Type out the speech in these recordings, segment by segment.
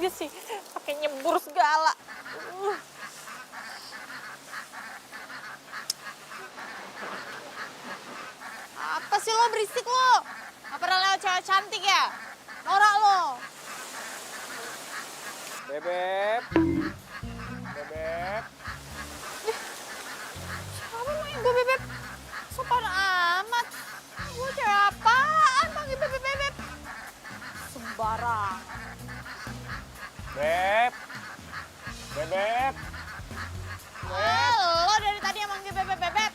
aja sih, pakai nyebur segala. Apa sih lo berisik lo? Gak pernah lewat cewek cantik ya? Norak lo. Bebep. Bebep. Siapa namanya gue bebek? Sopan amat. Gue cewek apaan panggil bebek-bebek? Sembarang. Beb. Bebep. Lo dari tadi yang manggil bebek-bebek.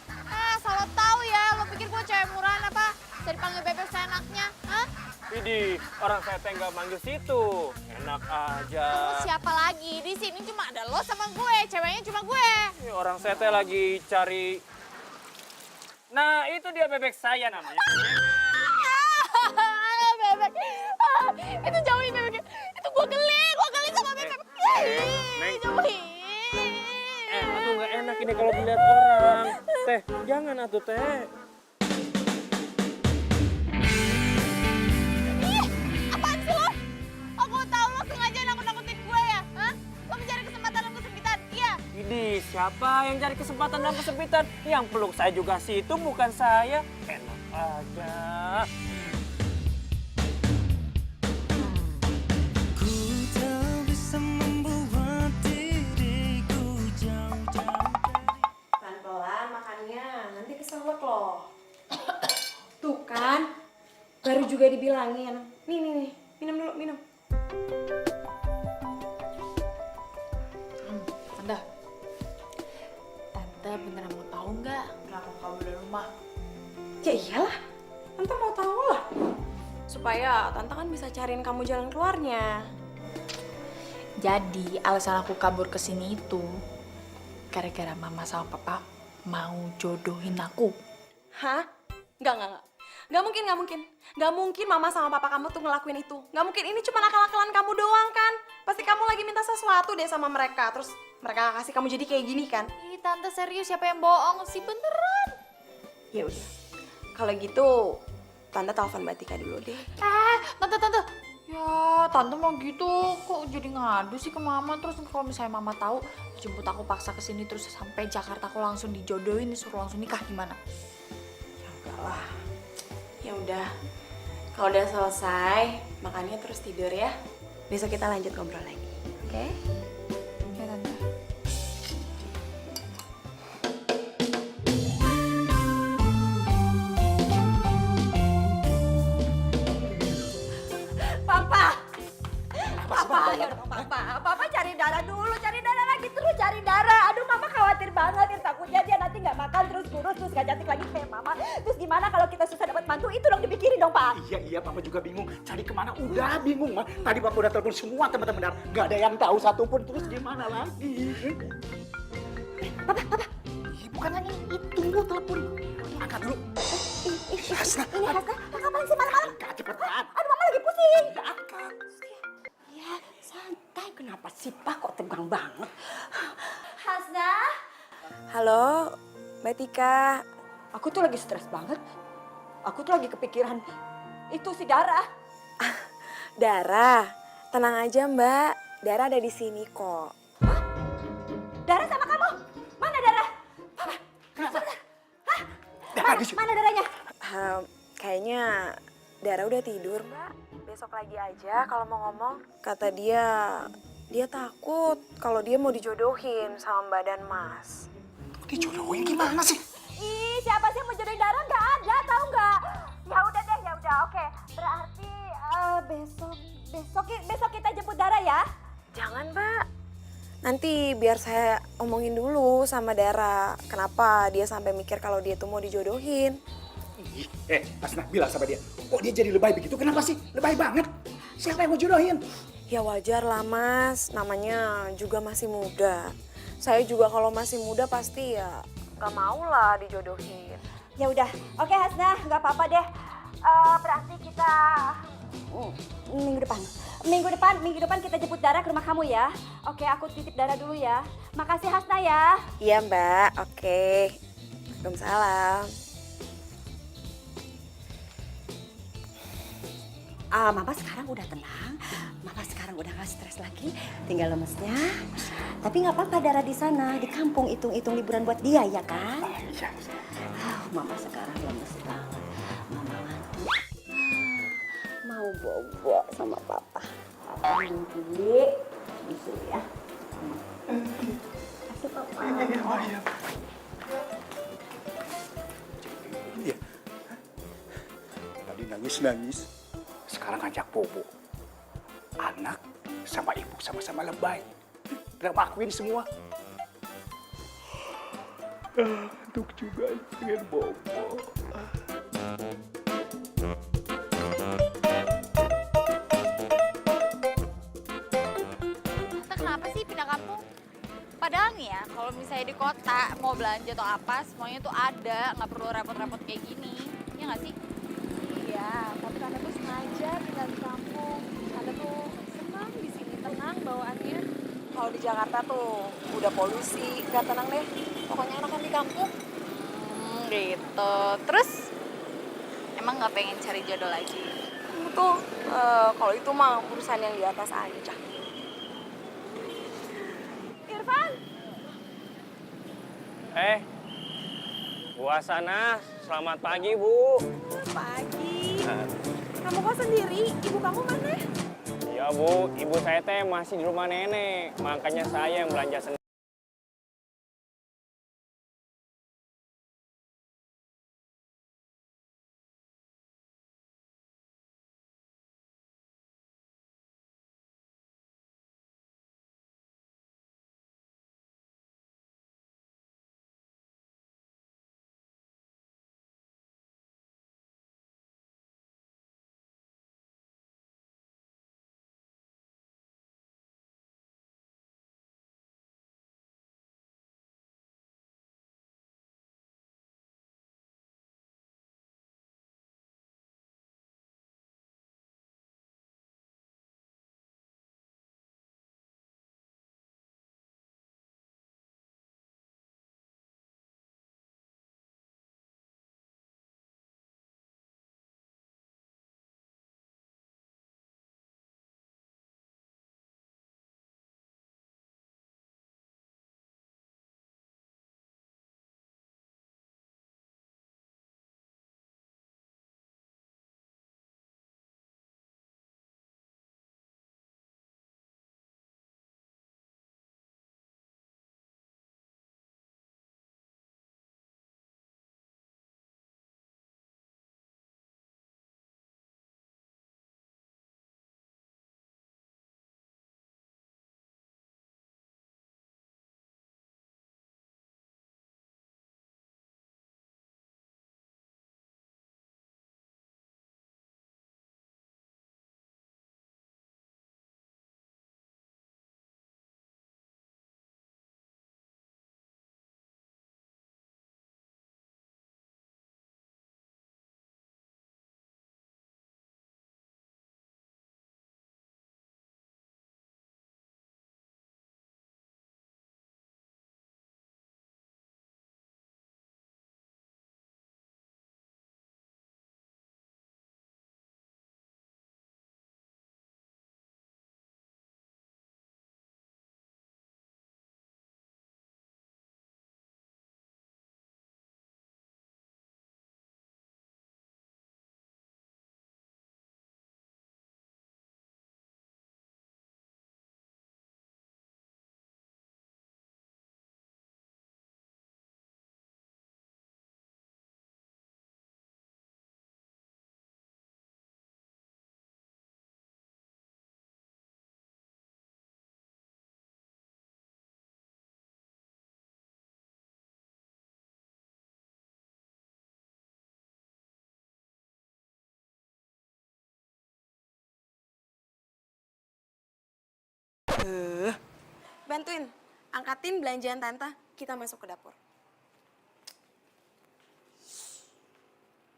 Salah tahu ya, lo pikir gue cewek murahan apa? Bisa dipanggil bebek seenaknya, hah? Widih, orang saya teh nggak manggil situ. Enak aja. Kamu siapa lagi? Di sini cuma ada lo sama gue, ceweknya cuma gue. Ini orang saya teh lagi cari. Nah, itu dia bebek saya namanya. Bebek. Itu jauhin bebek. Itu gue geli sama bebek. Neng. Jauhin. Atuh nggak enak ini kalau dilihat orang. Teh, jangan atuh teh. Ih, apaan sih lo? Aku tahu lo sengaja nakut-nakutin gue ya, hah? Lo mencari kesempatan dalam kesempitan, iya? Widih, siapa yang cari kesempatan dan kesempitan? Yang peluk saya juga situ bukan saya. Enak aja. Pelan-pelan makannya, nanti keselak loh. Tuh kan, baru juga dibilangin. Nih, minum dulu, minum. Tante beneran mau tahu nggak kenapa kamu dari rumah? Ya iyalah, Tante mau tahu lah. Supaya Tante kan bisa cariin kamu jalan keluarnya. Jadi alasan aku kabur ke sini itu gara-gara mama sama papa mau jodohin aku. Hah? Enggak. Nggak mungkin. Nggak mungkin mama sama papa kamu tuh ngelakuin itu. Nggak mungkin, ini cuma akal-akalan kamu doang kan? Pasti kamu lagi minta sesuatu deh sama mereka. Terus mereka kasih kamu jadi kayak gini kan? Ih, tante serius, siapa yang bohong sih, beneran? Ya udah. Kalau gitu, Tante telepon Mbak Tika dulu deh. Tante. Ya, tante mau gitu kok jadi ngadu sih ke mama. Terus kalau misalnya mama tahu, jemput aku paksa ke sini terus sampai Jakarta aku langsung dijodohin, disuruh langsung nikah gimana? Ya enggak lah. Ya udah. Kalau udah selesai, makannya terus tidur ya. Besok kita lanjut ngobrol lagi. Oke? Ya tante. Papa cari darah dulu, cari darah lagi terus cari darah. Aduh, mama khawatir banget ya, takutnya dia nanti nggak makan terus kurus terus gak cantik lagi kayak mama. Terus gimana kalau kita susah dapat mantu, itu dong dipikirin dong, Pak. Iya, papa juga bingung. Cari kemana? Udah bingung, Ma. Tadi papa udah telepon semua teman-teman dan nggak ada yang tahu satupun. Terus gimana lagi? Papa. Bukan yang ini. Tunggu telepon. Angkat dulu. Hasna. Ini Hasna, ngapain sih malam-malam? Angkat cepetan. Aduh, mama lagi pusing. Ya, angkat. Ya, santai. Kenapa sih, Pak? Kok tegang banget? Hasna? Halo, Mbak Tika. Aku tuh lagi stres banget. Aku tuh lagi kepikiran itu si Dara. Dara, tenang aja Mbak. Dara ada di sini kok. Dara sama kamu? Mana Dara? Papa, Kenapa? hah? Dara di sini. Mana Daranya? Kayaknya Dara udah tidur Mbak. Besok lagi aja kalau mau ngomong. Kata dia takut kalau dia mau dijodohin sama Mbak dan Mas. Dijodohin gimana sih? Ih, siapa sih yang mau jodohin Dara? Nggak ada, tahu nggak? Ya udah deh, ya udah, oke. Berarti besok kita jemput Dara ya? Jangan Mbak. Nanti biar saya omongin dulu sama Dara. Kenapa dia sampai mikir kalau dia tuh mau dijodohin. Hasna, bilang sama dia. Kok dia jadi lebay begitu? Kenapa sih? Lebay banget. Siapa yang mau jodohin? Ya wajar lah Mas, namanya juga masih muda. Saya juga kalau masih muda pasti ya gak mau lah dijodohin. Ya udah, oke Hasna, nggak apa-apa deh. Berarti kita minggu depan kita jemput Dara ke rumah kamu ya. Oke, aku titip Dara dulu ya. Makasih Hasna ya. Iya Mbak, oke. Waalaikumsalam. Mama sekarang udah tenang. Mama sekarang udah gak stres lagi, tinggal lemesnya. Tapi nggak apa-apa Dara di sana, di kampung hitung-hitung liburan buat dia ya kan? Iya. Mama sekarang lemes banget. Mama ngantuk. Mau bobo sama papa. Papa mimpi. Bisu ya. Kasih papa. Iya. Tadi nangis-nangis, sekarang ngajak bobo. Anak sama ibu sama-sama lebay. Udah makuin semua. Untuk juga dengan bobo. Tante kenapa sih pindah kampung? Padahal nih ya, kalau misalnya di kota mau belanja atau apa, semuanya tuh ada, nggak perlu repot-repot kayak gini. Iya nggak sih? Iya, tapi Tante tuh sengaja tinggal di kampung. Tante tuh senang di sini, tenang bawaannya. Kalau di Jakarta tuh udah polusi, gak tenang deh. Pokoknya enakan di kampung. Gitu. Terus emang nggak pengen cari jodoh lagi? Kamu tuh, kalau itu mah urusan yang di atas aja. Irfan, Bu Asana, selamat pagi Bu. pagi. Kamu kok sendiri? Ibu kamu mana? Iya Bu, ibu saya teh masih di rumah nenek, makanya saya yang belanja sendiri. Bantuin, angkatin belanjaan Tante, kita masuk ke dapur.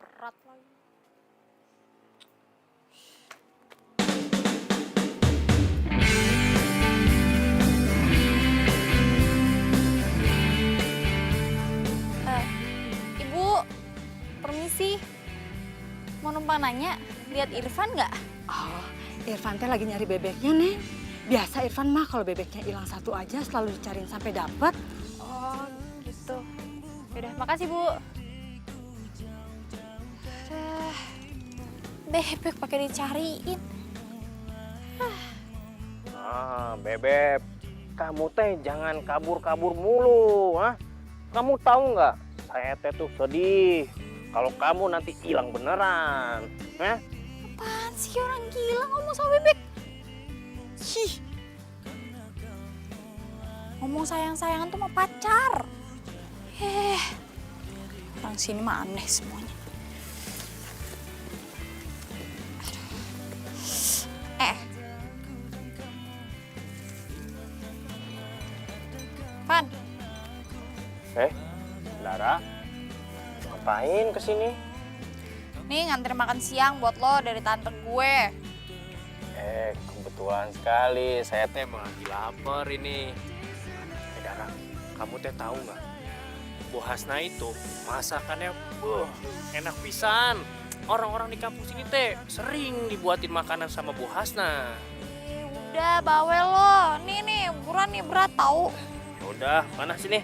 Berat lagi. Ibu, permisi. Mau numpang nanya, lihat Irfan nggak? Oh, Irfan teh lagi nyari bebeknya, Neng. Biasa Irfan mah kalau bebeknya hilang satu aja selalu dicariin sampai dapat. Oh, gitu. Yaudah, makasih, Bu. Bebek pakai dicariin. Bebek, kamu teh jangan kabur-kabur mulu, ah. Kamu tahu nggak? Saya teh tuh sedih kalau kamu nanti hilang beneran, Apaan sih orang gila ngomong sama bebek? Ih. Ngomong sayang-sayangan tuh sama pacar. Orang sini mah aneh semuanya. Van, Lara, ngapain kesini? nih nganter makan siang buat lo dari tante gue. Kebetulan sekali, saya teh emang lagi lapar ini. Dara, kamu teh tahu nggak? Bu Hasna itu masakannya enak pisan. Orang-orang di kampung sini teh sering dibuatin makanan sama Bu Hasna. Udah bawel lo, nih ukuran nih berat tau. Ya udah, mana sini?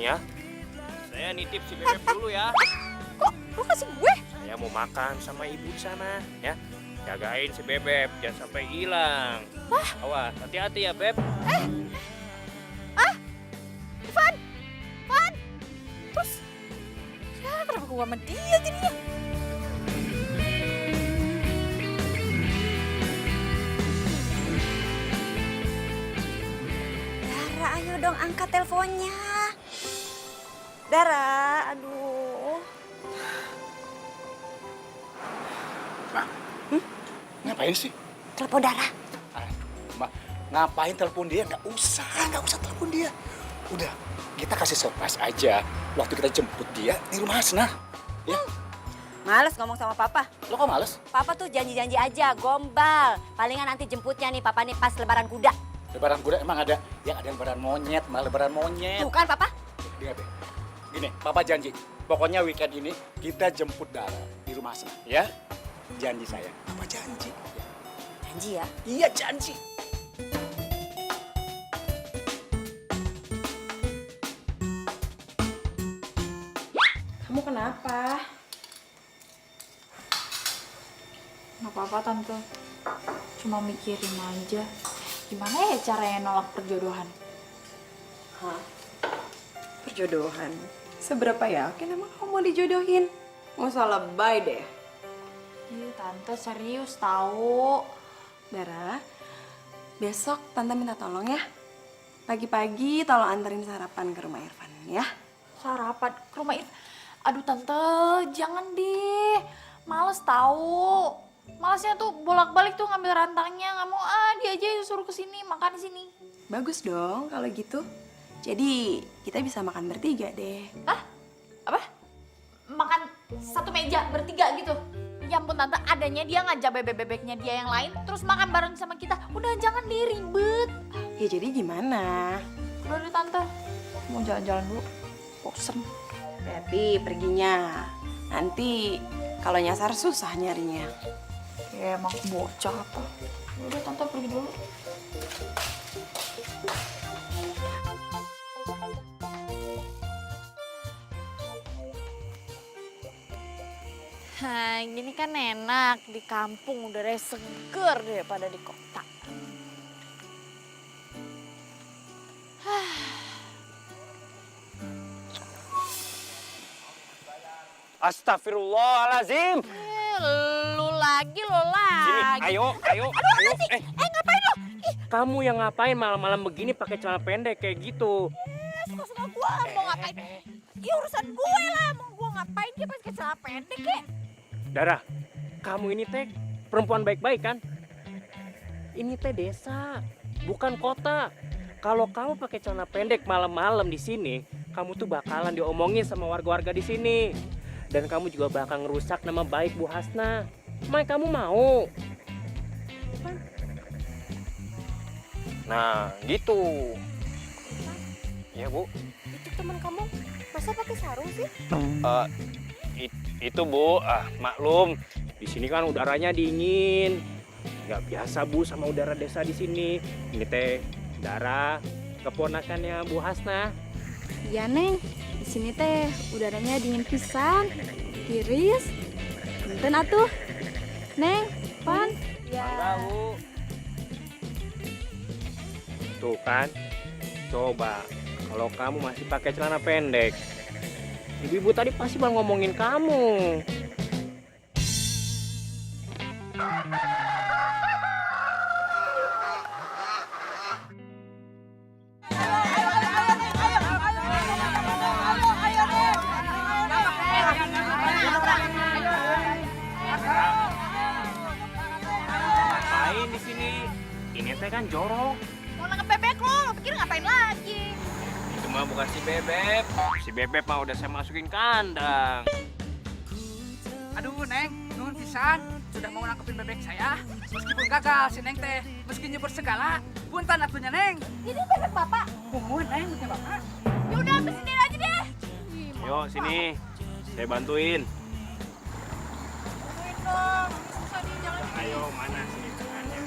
Nih ya, saya nitip si bebek dulu ya. Kok lo kasih gue? Saya mau makan sama ibu di sana, ya. Jagain si bebek, jangan sampai hilang. Awas, hati-hati ya, Beb. Van, terus ya kenapa gue sama dia jadinya? Dara, ayo dong angkat teleponnya. Dara, aduh. Ngapain sih? Telepon Dara. Ma, ngapain telepon dia? Nggak usah telepon dia. Udah, kita kasih surprise aja waktu kita jemput dia di rumah Hasna. Ya, Males ngomong sama papa. lo kok males? Papa tuh janji-janji aja, gombal. Palingan nanti jemputnya nih papa nih pas lebaran kuda. Lebaran kuda emang ada? Yang ada lebaran monyet, malah lebaran monyet. Tuh kan papa? Dengar deh. Gini, Papa janji. Pokoknya weekend ini kita jemput Dara di rumah Hasna, ya? Janji saya. Papa janji. Janji ya. Iya, janji. Kamu kenapa? Nggak apa-apa tante, cuma mikirin aja gimana ya caranya nolak perjodohan. Hah? Perjodohan? Seberapa yakin emang kamu mau dijodohin? Nggak usah lebay deh. Iya tante, serius tahu. Dara, besok tante minta tolong ya. Pagi-pagi tolong anterin sarapan ke rumah Irfan ya. Sarapan ke rumah aduh tante, jangan deh, males tahu. Malesnya tuh bolak-balik tuh ngambil rantangnya, nggak mau dia aja yang suruh kesini makan di sini. Bagus dong kalau gitu. Jadi kita bisa makan bertiga deh. Apa? Makan satu meja bertiga gitu? Ya ampun tante, adanya dia ngajak bebek-bebeknya dia yang lain, terus makan bareng sama kita. Udah jangan deh ribet. Ya jadi gimana? Udah deh tante, mau jalan-jalan dulu. Bosen. Berarti perginya. Nanti kalau nyasar susah nyarinya. Ya emang bocah apa. Udah tante pergi dulu. Nah, gini kan enak di kampung udaranya seger daripada di kota. Astagfirullahalazim. Lu lagi. Sini, ayo. Ngapain lo? Kamu yang ngapain malam-malam begini pakai celana pendek kayak gitu? Suka-suka gue mau ngapain? Ya urusan gue lah, mau gue ngapain dia pakai celana pendek ya? Dara, kamu ini teh perempuan baik-baik kan? Ini teh desa, bukan kota. Kalau kamu pakai celana pendek malam-malam di sini, kamu tuh bakalan diomongin sama warga-warga di sini. Dan kamu juga bakal ngerusak nama baik Bu Hasna. Emang kamu mau? Nah, gitu. Iya, Bu. Itu teman kamu masa pakai sarung sih? Itu Bu, maklum. Di sini kan udaranya dingin. Nggak biasa Bu sama udara desa di sini. Ini teh Dara, keponakannya Bu Hasna. Iya Neng, di sini teh udaranya dingin pisan, tiris. Punten atuh. Neng, Pan. Bangga Bu. Tuh kan, coba kalau kamu masih pakai celana pendek, ibu-ibu tadi pasti bakal ngomongin kamu. Ngapain di sini? Ini teh kan jorok. Mau nangkep bebek lo pikir ngapain lagi? Itu mah bukan si Bebek. Si Bebek mah udah saya masukin kandang. Aduh Neng, nuhun pisan sudah mau nangkepin bebek saya. Meskipun gagal si Neng teh, meski nyebur segala, punten atunya Neng. Ini bebek bapak. Punten Neng, punya bapak. Ya udah ambil sendiri aja deh. Yuk sini, saya bantuin. Bantuin dong, ini susah nih jalan. Ayo mana sini tangannya.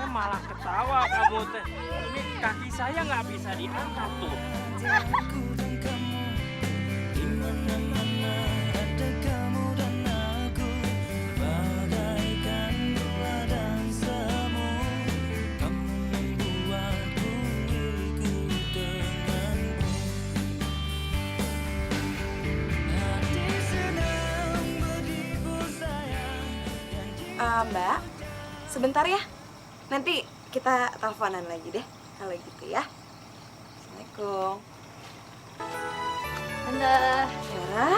Malah ketawa kamu teh. Ini kaki saya nggak bisa diangkat tuh. Mbak, sebentar ya. Nanti kita teleponan lagi deh kalau gitu ya. Assalamualaikum. Tante, Dara,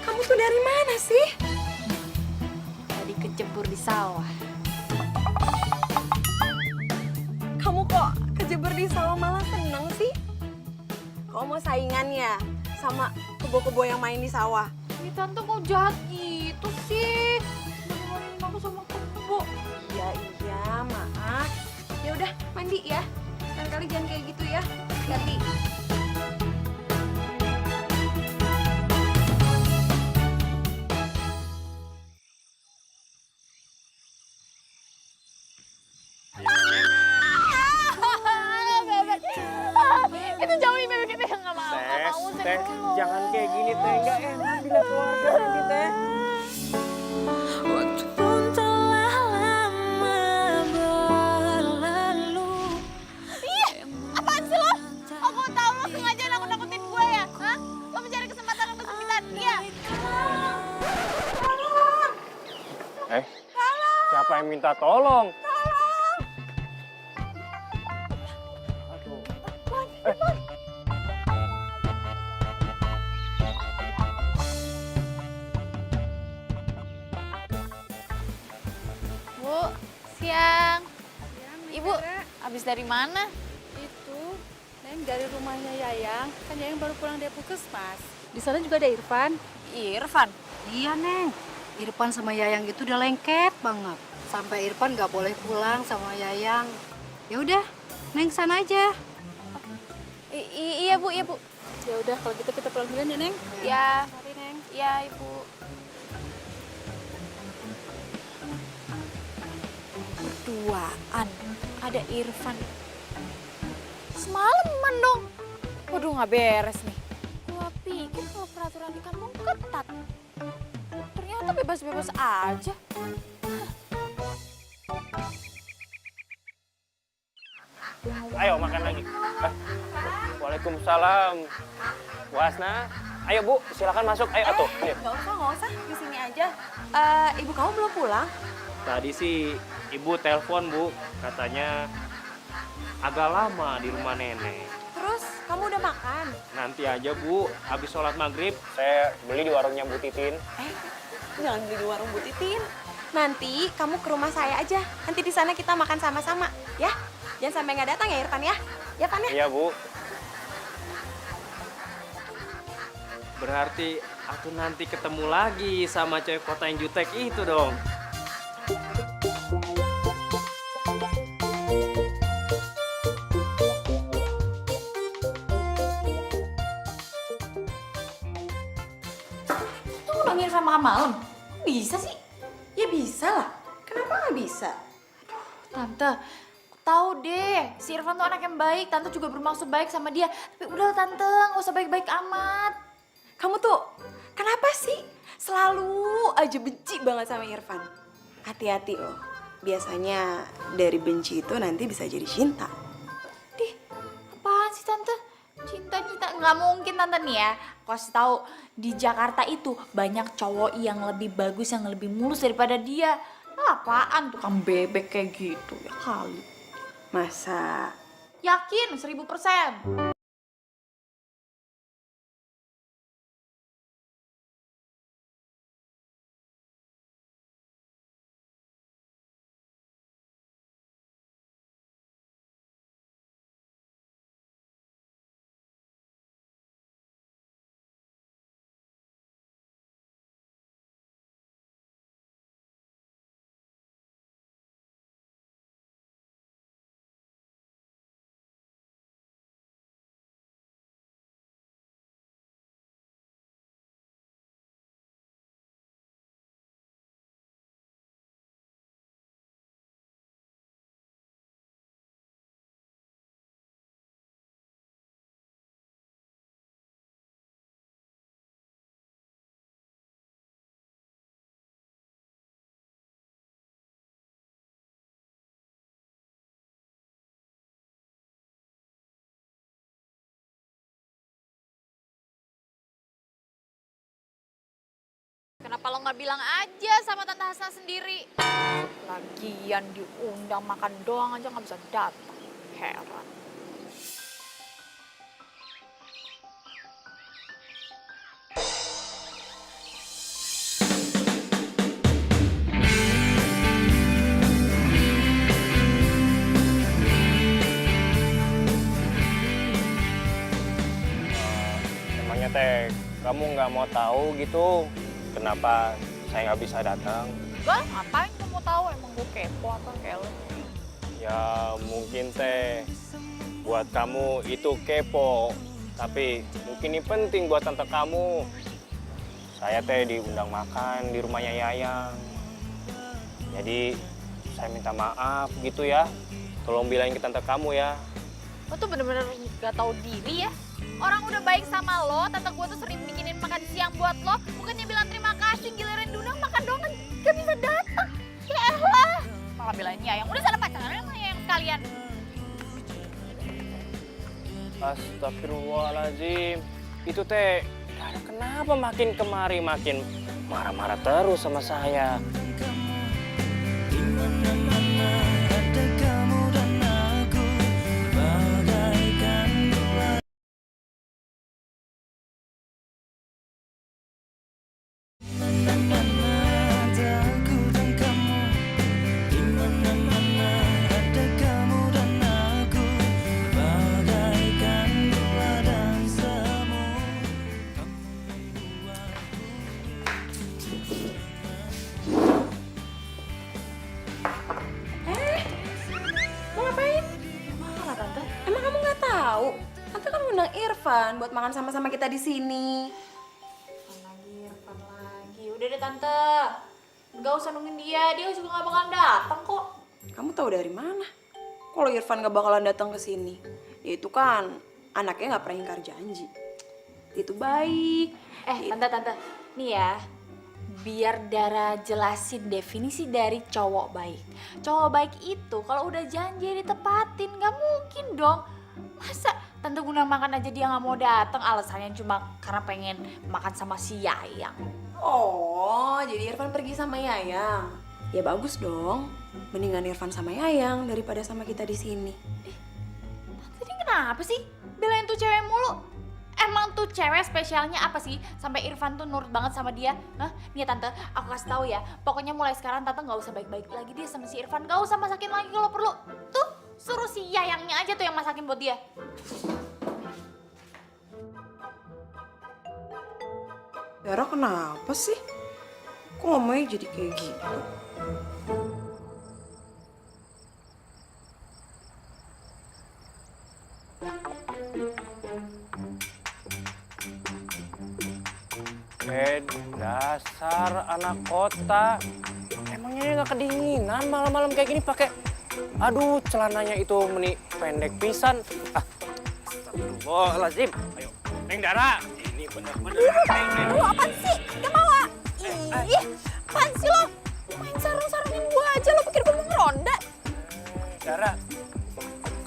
kamu tuh dari mana sih? tadi kecebur di sawah. Kamu kok kejebur di sawah malah seneng sih? Kau mau saingan ya sama kebo-kebo yang main di sawah? Ih, tante kok jahat gitu sih? Bagaimana aku sama kebo? Iya, maaf. Ya udah, mandi ya. Lain kali jangan kayak gitu ya. Hati-hati. Kita jauhin bebek kita yang nggak mau. Nggak mau, Teh, dulu. jangan kayak gini teh, nggak enak bila keluarga nanti teh. Waktu pun telah lama berlalu. Apaan sih lo? Aku tahu lo sengaja nakut-nakutin gue ya? Hah? Lo mencari kesempatan untuk kesempitan? Iya. Siapa yang minta tolong? Bu, siang. Ibu, habis dari mana? Itu, Neng dari rumahnya Yayang. Kan Yayang baru pulang dari puskesmas. Di sana juga ada Irfan. Irfan. Iya, Neng. Irfan sama Yayang itu udah lengket banget. Sampai Irfan nggak boleh pulang sama Yayang. Ya udah, Neng sana aja. Iya Bu, iya Bu. Ya udah kalau gitu kita pulang dulu ya Neng. Ya, Mari Neng. ya Ibu. Berduaan, ada Irfan. Semalaman dong. Waduh, nggak beres nih. Gua pikir kalau peraturan di kampung ketat. Ternyata bebas-bebas aja. Ayo makan lagi. Waalaikumsalam. Bu Hasna, ayo Bu, silakan masuk. Ayo atuh. Ayo. Nggak usah. Di sini aja. Ibu kamu belum pulang? Tadi sih Ibu telepon Bu, katanya agak lama di rumah nenek. Terus kamu udah makan? Nanti aja Bu, habis sholat maghrib saya beli di warungnya Bu Titin. Jangan beli di warung Bu Titin. Nanti kamu ke rumah saya aja. Nanti di sana kita makan sama-sama, ya? Jangan sampai nggak datang ya Irfan ya? Ya Pan ya? Iya Bu. Berarti Atau nanti ketemu lagi sama cewek kota yang jutek itu dong. Tuh udah ngirim sama makan malam. Bisa sih? Ya bisa lah. Kenapa nggak bisa? Tante, aku tahu deh, si Irfan tuh anak yang baik. Tante juga bermaksud baik sama dia. Tapi udah Tante, nggak usah baik-baik amat. Kamu tuh kenapa sih selalu aja benci banget sama Irfan? Hati-hati loh. Biasanya dari benci itu nanti bisa jadi cinta. Dih, apaan sih Tante? Cinta-cinta, nggak mungkin Tante nih ya. Aku kasih tahu, di Jakarta itu banyak cowok yang lebih bagus, yang lebih mulus daripada dia. Apaan tukang bebek kayak gitu ya kali. Masa? Yakin 1000%. Kenapa lo nggak bilang aja sama Tante Hasna sendiri? Lagian diundang makan doang aja nggak bisa datang. Heran. Emangnya teh, kamu nggak mau tahu gitu kenapa saya nggak bisa datang? Gak, ngapain gue mau tahu? Emang gue kepo apa kayak lo? Ya mungkin teh buat kamu itu kepo, tapi mungkin ini penting buat tante kamu. Saya teh diundang makan di rumahnya Yayang. Jadi saya minta maaf gitu ya. Tolong bilangin ke tante kamu ya. Lo tuh bener-bener gak tahu diri ya. Orang udah baik sama lo, tante gue tuh sering bikinin makan siang buat lo. Bukannya bilang terima kasih, giliran diundang makan doang kan gak bisa datang. Ya elah. Malah bilangin Yayang, udah sana pacaran sama Yayang sekalian. Astagfirullahaladzim. Itu teh kenapa makin kemari makin marah-marah terus sama saya. Mau ngapain? Mana Tante? Emang kamu nggak tahu? Tante kan undang Irfan buat makan sama-sama kita di sini. Irfan lagi. Udah deh Tante. Gak usah nungguin dia juga gak bakalan datang kok. Kamu tahu dari mana? Kalau Irfan gak bakalan datang ke sini, dia itu kan anaknya nggak pernah ingkar janji. Dia itu baik. Tante, nih ya, biar Dara jelasin definisi dari cowok baik. Cowok baik itu kalau udah janji ditepatin, gak mungkin dong. Masa Tante guna makan aja dia gak mau datang, alasannya cuma karena pengen makan sama si Yayang. Oh, jadi Irfan pergi sama Yayang. Ya bagus dong. Mendingan Irfan sama Yayang daripada sama kita di sini. Tadi kenapa sih belain tuh cewek mulu? Emang tuh cewek spesialnya apa sih sampai Irfan tuh nurut banget sama dia? Hah? Nih ya Tante, aku kasih tahu ya. Pokoknya mulai sekarang Tante nggak usah baik-baik lagi dia sama si Irfan. Nggak usah masakin lagi kalau perlu. Tuh suruh si Yayangnya aja tuh yang masakin buat dia. Dara kenapa sih? Kok ngomongnya jadi kayak gitu? Dasar anak kota. Emangnya dia nggak kedinginan malam-malam kayak gini pakai. Aduh, celananya itu pendek pisan. Astagfirullahaladzim. Ayo, Neng Dara. Ini bener-bener. Lu apaan sih? Gak mau ah. Ih, apaan sih lo? Main sarung-sarungin gua aja, lo pikir gua mau ngeronda? Dara,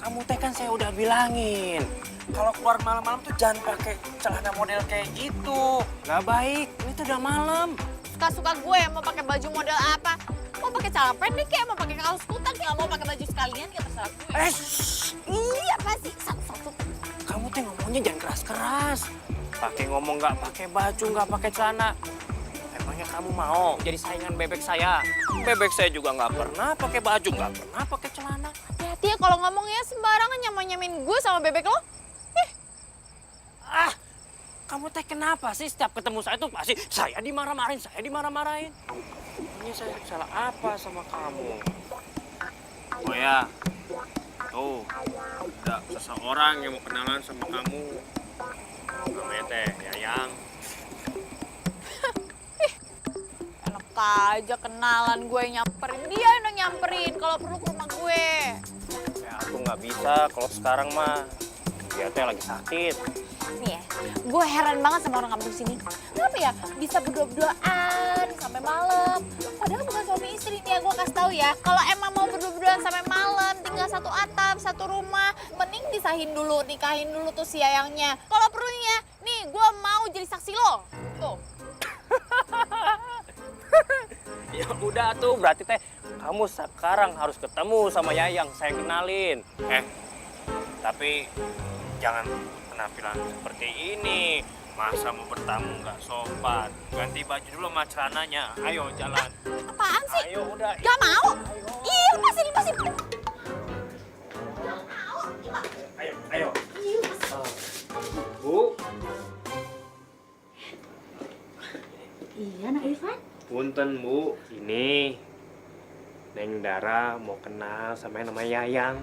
kamu teh kan saya udah bilangin. Kalau keluar malam-malam tuh jangan pakai celana model kayak gitu. Nggak baik, ini tuh udah malam. Suka-suka gue mau pakai baju model apa? Mau pakai celana pendek ya, mau pakai kaos kutang ya, mau pakai baju sekalian ya terserah gue. Iya, apa sih? Satu-satu. Kamu tuh ngomongnya jangan keras-keras. Pakai ngomong nggak pakai baju, nggak pakai celana. Emangnya kamu mau jadi saingan bebek saya? Bebek saya juga nggak pernah pakai baju, nggak pernah pakai celana. Hati-hati ya kalau ngomongnya sembarangan nyamain gue sama bebek lo. Kamu teh kenapa sih setiap ketemu saya tuh pasti saya dimarah-marahin, Ini saya salah apa sama kamu? Oh ya, tuh ada seseorang yang mau kenalan sama kamu. Namanya teh Yayang. Enak aja kenalan gue nyamperin. Dia yang nyamperin kalau perlu ke rumah gue. Ya aku nggak bisa kalau sekarang mah. Dia teh lagi sakit. Nih ya, gue heran banget sama orang kampung sini. Kenapa ya bisa berdua-duaan sampai malam? Padahal bukan suami istri nih ya, gue kasih tahu ya. Kalau emang mau berdua-duaan sampai malam, tinggal satu atap, satu rumah, mending nikahin dulu tuh si Yayangnya. Kalau perlunya, nih gue mau jadi saksi lo. Tuh. Ya udah tuh, berarti teh kamu sekarang harus ketemu sama Yayang, saya kenalin. Tapi jangan penampilan seperti ini. Masa mau bertamu nggak sopan. Ganti baju dulu sama celananya. Ayo jalan. Apaan sih? Ayo udah. Gak mau? Ih, lepasin. Ayo. Bu. Iya, Nak Irfan. Punten Bu, ini Neng Dara mau kenal sama yang namanya Yayang.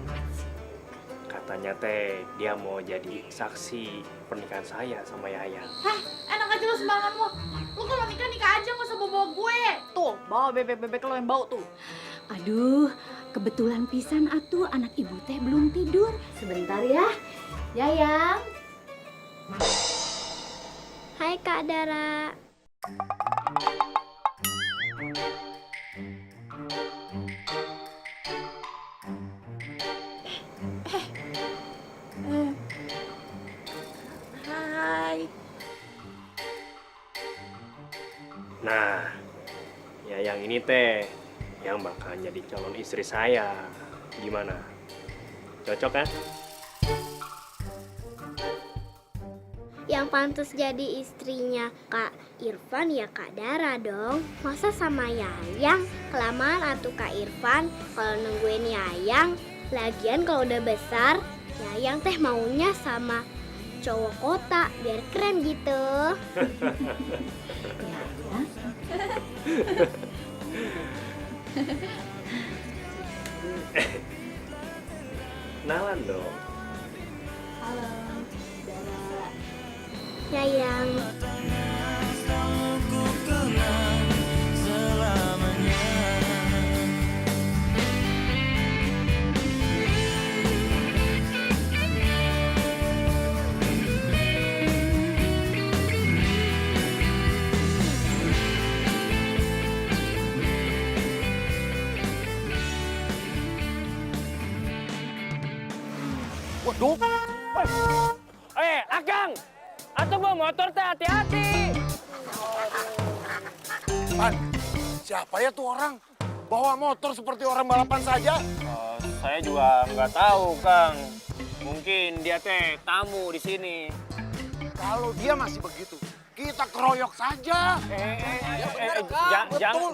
Katanya teh dia mau jadi saksi pernikahan saya sama Yayang. Hah, enak aja lo sembarangan lo. Lo kalau nikah aja nggak usah bawa gue. Tuh, bawa bebek-bebek lo yang bau tuh. Aduh, kebetulan pisan atuh anak ibu teh belum tidur. Sebentar ya. Yayang. Hai Kak Dara. Hai. Nah, Yayang ini teh yang bakal jadi calon istri saya. Gimana? Cocok kan? Yang pantas jadi istrinya Kak Irfan ya Kak Dara dong. Masa sama Yayang? Kelamaan atuh Kak Irfan kalau nungguin Yayang. Lagian kalau udah besar, Yayang teh maunya sama cowok kota biar keren gitu. Kenalan dong. Halo, Dara. Yayang. Waduh, Akang! Atuh bawa motor teh hati-hati. Man, siapa ya tuh orang? Bawa motor seperti orang balapan saja. Saya juga nggak tahu, Kang. Mungkin dia teh tamu di sini. Kalau dia masih begitu, kita keroyok saja.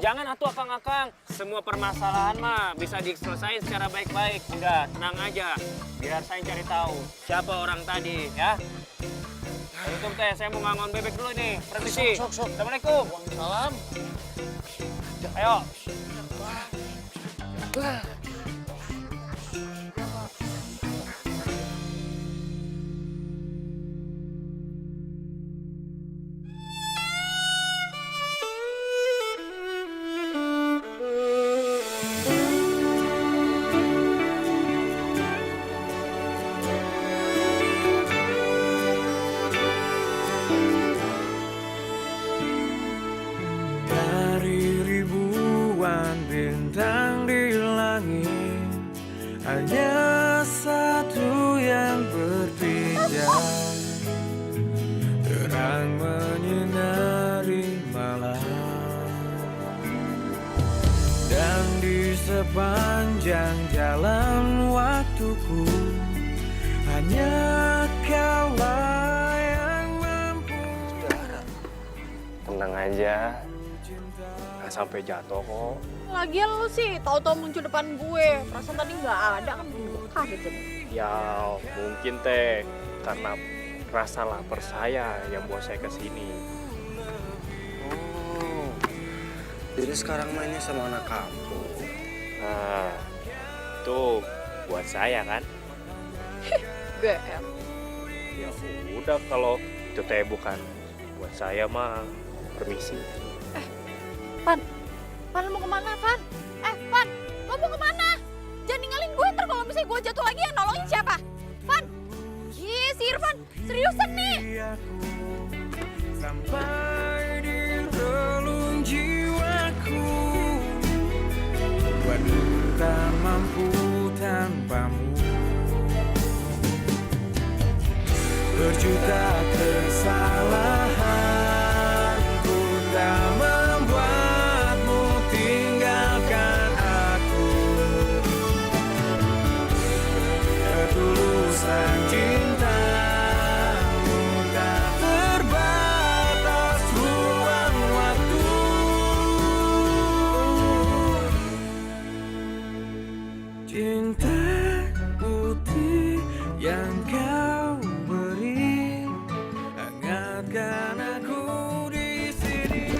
Jangan atuh Akang. Semua permasalahan mah bisa diselesaikan secara baik-baik. Udah, tenang aja. Biar saya cari tahu siapa orang tadi, ya. Ya, Tutup teh, saya mau ngangon bebek dulu nih. Permisi. Assalamualaikum. Salam. Ayo. Dari ribuan bintang di langit, hanya satu yang berbeda, terang menyinari malam. Dan di sepanjang jalan waktuku, hanya kaulah yang mampu. Tenang aja. Nggak sampai jatuh kok. Lagian lu sih tau-tau muncul depan gue. Perasaan tadi nggak ada kan gue kaget jadi. Ya mungkin teh karena rasa lapar saya yang bawa saya ke sini. Oh, jadi sekarang mainnya sama anak kampung. Nah, itu buat saya kan. GR. Ya udah kalau itu teh bukan buat saya mah permisi. Pan lu mau kemana, Pan? Pan, lo mau kemana? Jangan ninggalin gue, ntar kalau misalnya gue jatuh lagi yang nolongin siapa? Pan, ih si Irfan, seriusan nih. Sampai di relung jiwaku, waduh tak mampu tanpamu. Berjuta kesalahan ku tak membuatmu tinggalkan aku. Ketulusan cintamu tak terbatas ruang waktu. Cinta putih yang kau beri, hangatkan aku di sini.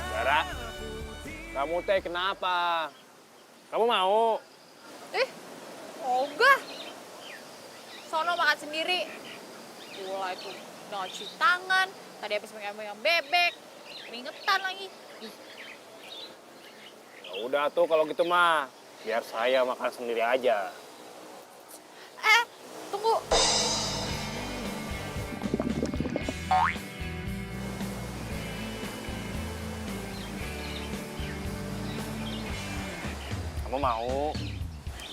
Dara, kamu teh kenapa? Kamu mau? Ogah. Sono makan sendiri. Gula itu udah cuci tangan. Tadi habis megang-megang bebek. Keringetan lagi. Ya udah tuh kalau gitu mah, biar saya makan sendiri aja. Tunggu. Kamu mau?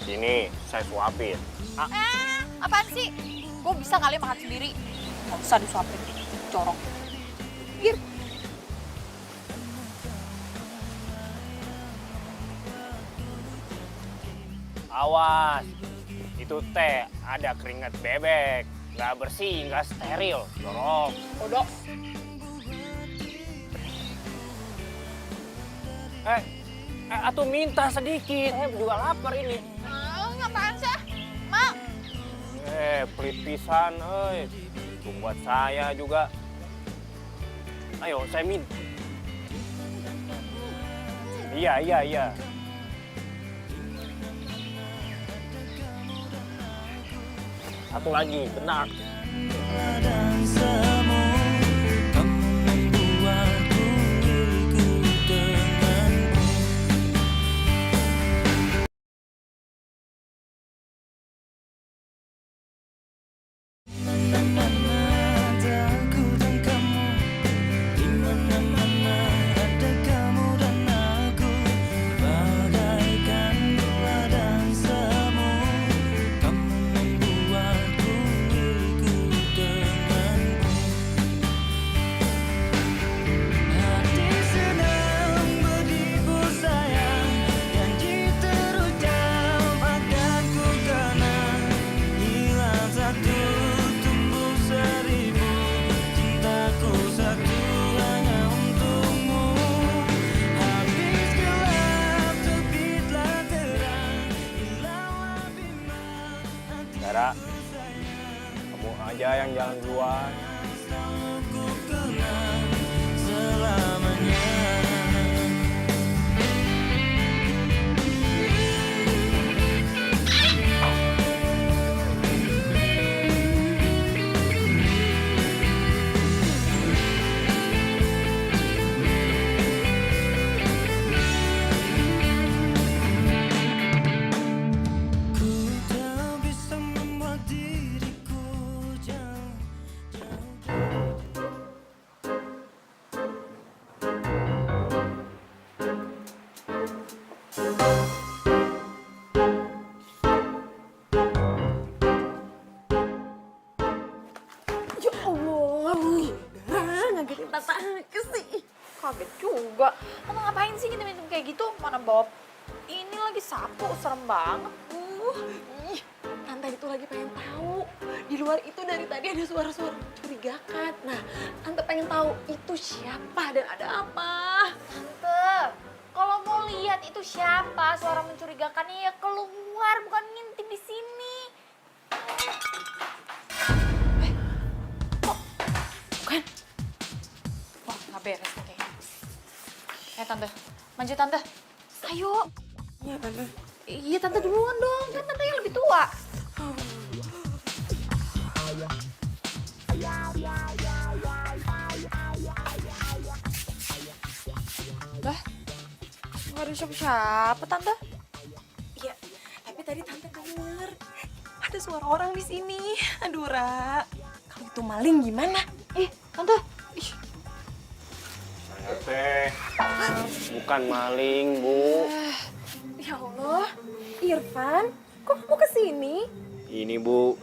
Sini, saya suapin. Apaan sih? Gue bisa kali makan sendiri. Gak usah disuapin. Corong. Gir. Awas, itu teh ada keringat bebek. Nggak bersih, nggak steril. Dorong. Bodoh. Atuh minta sedikit. Saya juga lapar ini. Ngapain sih? Mak. Pelit pisan, itu buat saya juga. Ayo, saya minta. Iya. Satu lagi, benar. Dan semua kamu membuatku milikku denganmu. Ada aku dan kamu, di mana-mana ada kamu dan aku, bagaikan gula dan semu. Kamu membuatku milikku denganmu. jalan duluan. Ya Allah, ngagetin Tata ke sih. Kaget juga. Tante ngapain sih ngintim-ngintim kayak gitu? Mana bawa ini lagi sapu, serem banget. Ih, Tante itu lagi pengen tahu. Di luar itu dari tadi ada suara-suara mencurigakan. Nah, Tante pengen tahu itu siapa dan ada apa. Tante, kalau mau lihat itu siapa suara mencurigakannya ya keluar, bukan ngintip di sini. Bukan? Wah, nggak beres nih kayaknya. Tante, maju Tante. Ayo. Iya, Tante. Iya, Tante duluan dong. Kan Tante yang lebih tua. Lah, nggak ada siapa-siapa, Tante. Iya, tapi tadi Tante denger ada suara orang di sini. Aduh, Ra. Kalau itu maling gimana? Tante. Ih, Saya teh bukan maling, Bu. Ya Allah, Irfan, kok kamu kesini? Ini, Bu.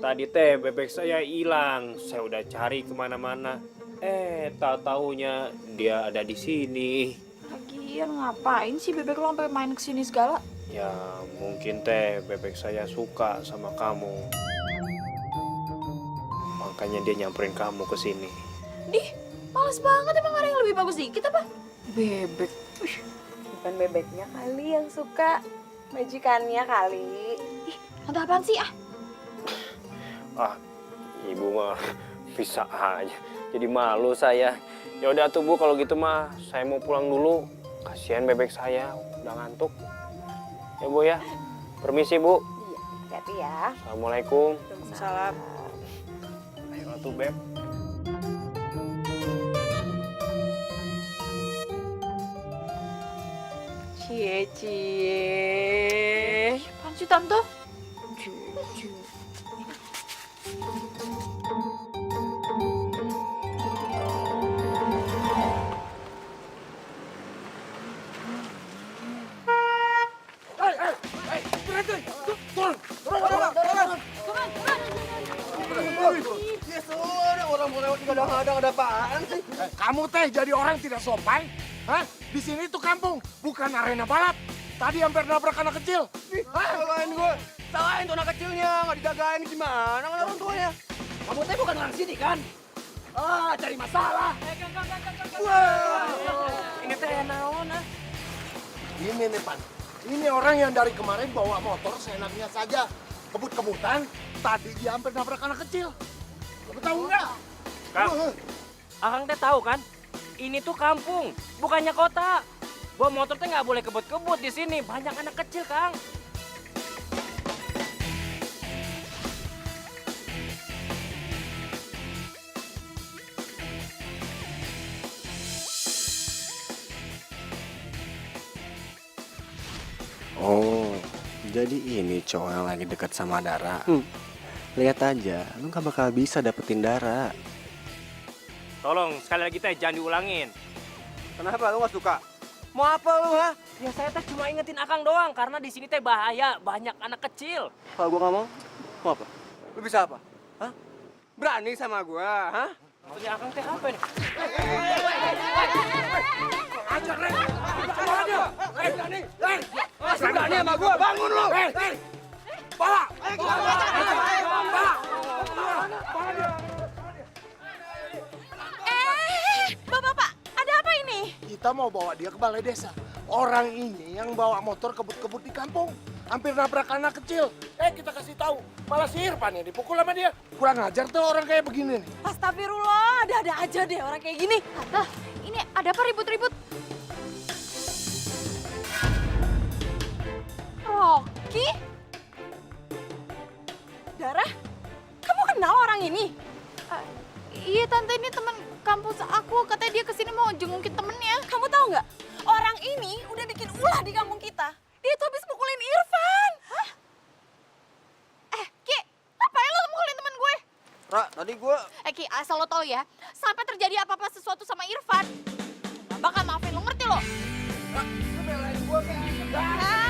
Tadi teh bebek saya hilang. Saya udah cari kemana-mana. Tahu-taunya dia ada di sini. lagian ngapain sih bebek lo sampai main kesini segala? Ya, mungkin teh bebek saya suka sama kamu. Makanya dia nyamperin kamu ke sini. Dih, males banget, emang ada yang lebih bagus dikit apa? Bebek. Bukan bebeknya kali yang suka, majikannya kali. Ih, Tante apaan sih ah? Ah, ibu mah bisa aja. Jadi malu saya. Ya udah tuh Bu, kalau gitu mah saya mau pulang dulu. Kasihan bebek saya udah ngantuk. Ya Bu ya. Permisi Bu. Iya, hati-hati ya. Assalamualaikum. Salam. Ayo tuh Beb. Cie. Apaan sih Tante? Kamu teh jadi orang tidak sopan? Hah? Di sini tuh kampung, bukan arena balap. Tadi hampir nabrak anak kecil. Salahin gue. Salahin tuh anak kecilnya, nggak dijagain gimana kan orang tuanya. Kamu teh bukan orang sini kan? Ah, cari masalah. Ini teh naon ah? Ini nih Pan, ini orang yang dari kemarin bawa motor seenaknya saja. Kebut-kebutan, tadi dia hampir nabrak anak kecil. Kamu tahu nggak? Kang, Akang teh tahu kan? Ini tuh kampung, bukannya kota. Bawa motor teh nggak boleh kebut-kebut di sini. Banyak anak kecil, Kang. Oh, jadi ini cowok yang lagi dekat sama Dara. Lihat aja, lu gak bakal bisa dapetin Dara. Tolong sekali lagi teh jangan diulangin. Kenapa lu gak suka? Mau apa lu, ha? Ya saya teh cuma ingetin Akang doang karena di sini teh bahaya, banyak anak kecil. Kalau gua gak mau apa? Lu bisa apa? Hah? Berani sama gua, ha? Maksudnya Akang teh apa nih? Ajar, Ren. Sama dia. Berani sama gua, bangun lu! Bala. Bapak, ada apa ini? Kita mau bawa dia ke balai desa. Orang ini yang bawa motor kebut-kebut di kampung. hampir nabrak anak kecil. Kita kasih tahu, malah si Irfan yang dipukul sama dia. Kurang ajar tuh orang kayak begini nih. Astagfirullah, ada-ada aja deh orang kayak gini. Tante, ini ada apa ribut-ribut? Rocky? Dara, kamu kenal orang ini? Iya tante, ini teman kampus aku. Katanya dia kesini mau jengukin temennya. Kamu tahu nggak? Orang ini udah bikin ulah di kampung kita. Dia tuh habis mukulin Irfan. Hah? Ki, ngapain lo mukulin temen gue? Ra, tadi gue... Ki, asal lo tau ya, sampai terjadi apa-apa sesuatu sama Irfan, gak bakal maafin lo, ngerti lo? Lu belain gue kayak gitu.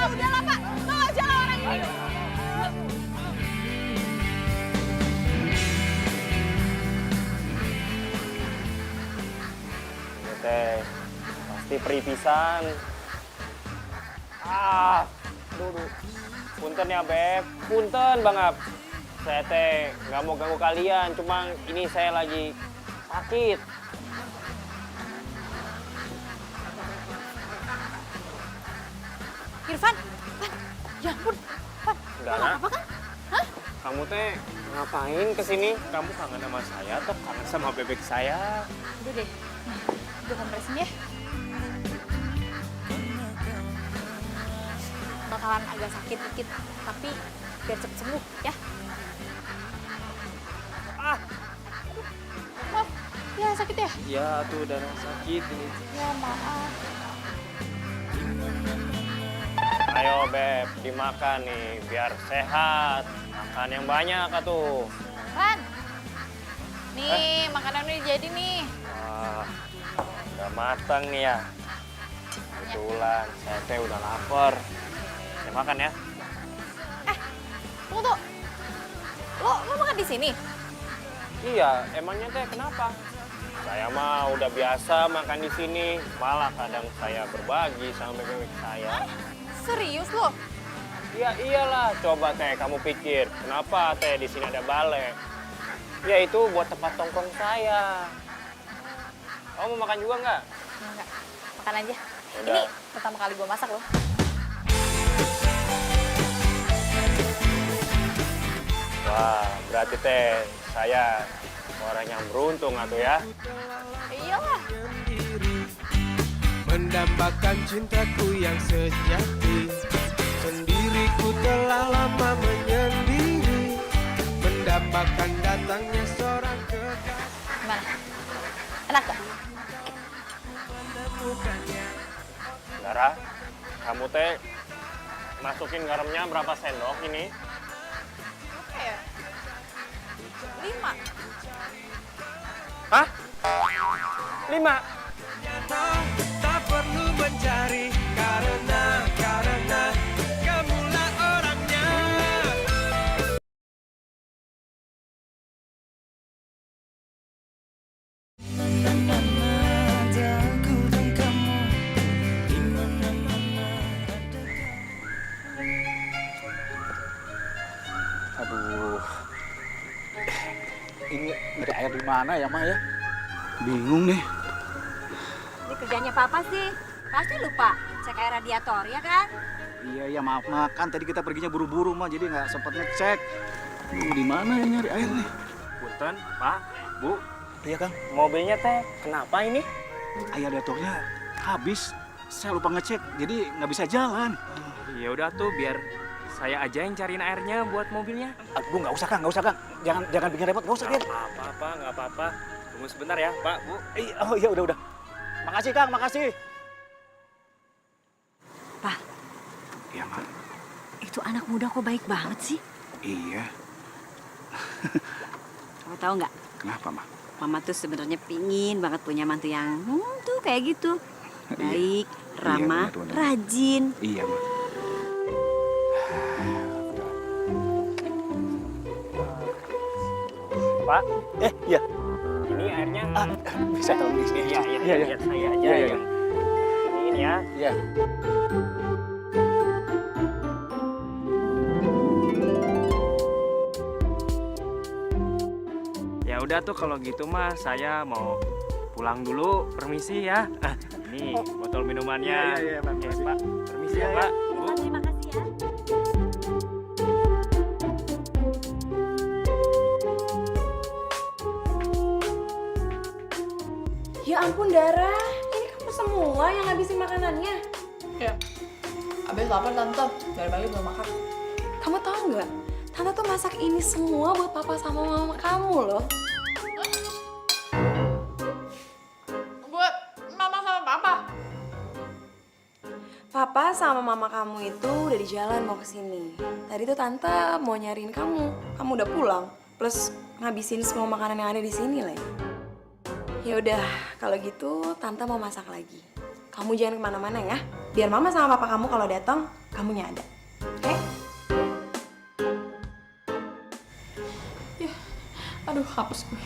Udahlah Pak, tahu aja lah orang ini. Teh, pasti peripisan. Aduh. Punten ya Beb, punten banget. Saya teh nggak mau ganggu kalian, cuma ini saya lagi sakit. Irfan, ya ampun, Van, Enggak, lo apa kan? Hah? Kamu teh ngapain kesini? Kamu kangen sama saya atau kangen sama bebek saya? Udah deh, gue kompresin ya. Bakalan agak sakit dikit, tapi biar cepet sembuh ya. Maaf, ya sakit ya? Ya tuh darah sakit ini. Ya maaf. Ayo Beb, dimakan nih biar sehat. Makan yang banyak atuh. Van, nih makanan udah jadi nih. Wah, udah matang nih ya. Kebetulan saya teh udah lapar. Saya makan ya. Tunggu tuh, lo makan di sini? Iya, emangnya teh kenapa? Saya mah udah biasa makan di sini. Malah kadang saya berbagi sama bebek saya. Serius lo? Ya iyalah, coba teh kamu pikir, kenapa teh di sini ada balai? Ya itu buat tempat tongkrong saya. Kamu mau makan juga nggak? Enggak, makan aja. Udah. Ini pertama kali gue masak loh. Wah, berarti teh saya orang yang beruntung atuh ya. Iyalah. Mendambakan cintaku yang sejati, sendiriku telah lama menyendiri, mendambakan datangnya seorang kekasih. Gimana? Enak gak? Dara, kamu teh masukin garamnya berapa sendok ini? Oke ya. 5. Hah? 5? Tak perlu mencari karena kamulah orangnya. Aduh. Ini dari air di mana ya, Ma ya? Bingung nih. Ini kerjanya Papa sih. Pasti lupa cek air radiator, ya kan? Iya, maaf, Ma. Kan tadi kita perginya buru-buru, Ma. Jadi nggak sempat ngecek. Di mana ya nyari air nih? Punten, Pak, Bu. Iya, Kang. Mobilnya teh kenapa ini? Air radiatornya habis. Saya lupa ngecek, jadi nggak bisa jalan. Ya udah tuh, biar saya aja yang cariin airnya buat mobilnya. Bu, nggak usah, Kang. Jangan bikin repot. Nggak usah, Kang. Nggak apa-apa. Tunggu sebentar ya, Pak, Bu. Oh iya, udah. Makasih, Kang. Makasih. Pak. Iya, Ma. Itu anak muda kok baik banget sih? Iya. Kamu tahu nggak? Kenapa, Ma? Mama tuh sebenarnya pingin banget punya mantu yang tuh kayak gitu. Baik, ramah, benar. rajin. Iya, Ma. Pak, Iya. ini airnya. Bisa tolong diisi. Iya. Biar saya aja yang ini ya. Iya. Ya udah tuh kalau gitu mah saya mau pulang dulu. Permisi ya. Ini botol minumannya. Iya, Pak. Oke, Pak. Permisi ya, Pak. Bu. Terima kasih ya. ampun Dara, ini kamu semua yang ngabisin makanannya. Ya, abis lapar tante, dari pagi belum makan. Kamu tahu nggak? Tante tuh masak ini semua buat papa sama mama kamu loh. Buat mama sama papa. Papa sama mama kamu itu udah di jalan mau kesini. Tadi tuh tante mau nyariin kamu. Kamu udah pulang. Plus ngabisin semua makanan yang ada di sini lagi. Ya udah, kalau gitu tante mau masak lagi. Kamu jangan kemana-mana ya. Biar mama sama papa kamu kalau datang, kamunya ada. Oke? Ya, aduh hapus gue.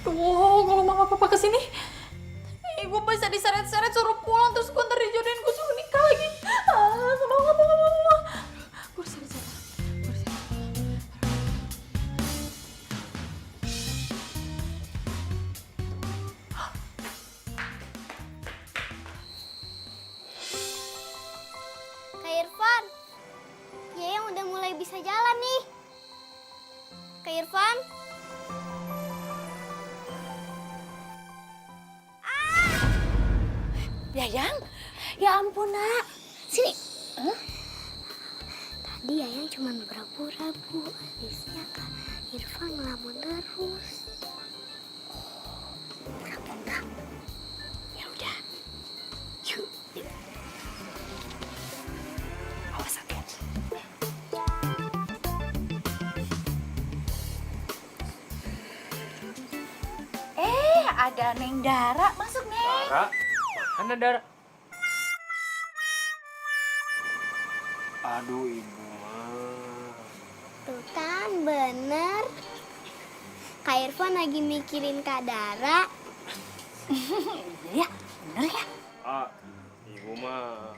Duh, kalau mama papa kesini, gue bisa diseret-seret suruh pulang terus gue ntar dijodohin gue suruh nikah lagi. Gak mau. Gue diseret-seret. Kak Irfan, Yayang udah mulai bisa jalan nih. Kak Irfan? Yayang, ya ampun nak. Sini. Tadi Yayang cuma pura-pura, Bu. Habisnya Kak Irfan ngelamun terus. Pura-pura. Ya udah. Yuk. Awas hati. Ada Neng Dara. Masuk, Neng. Dara, mana Dara? Aduh ibu mah. Tuh kan, bener. Kak Irfan lagi mikirin Kak Dara. Ya, bener ya. Ah, ibu mah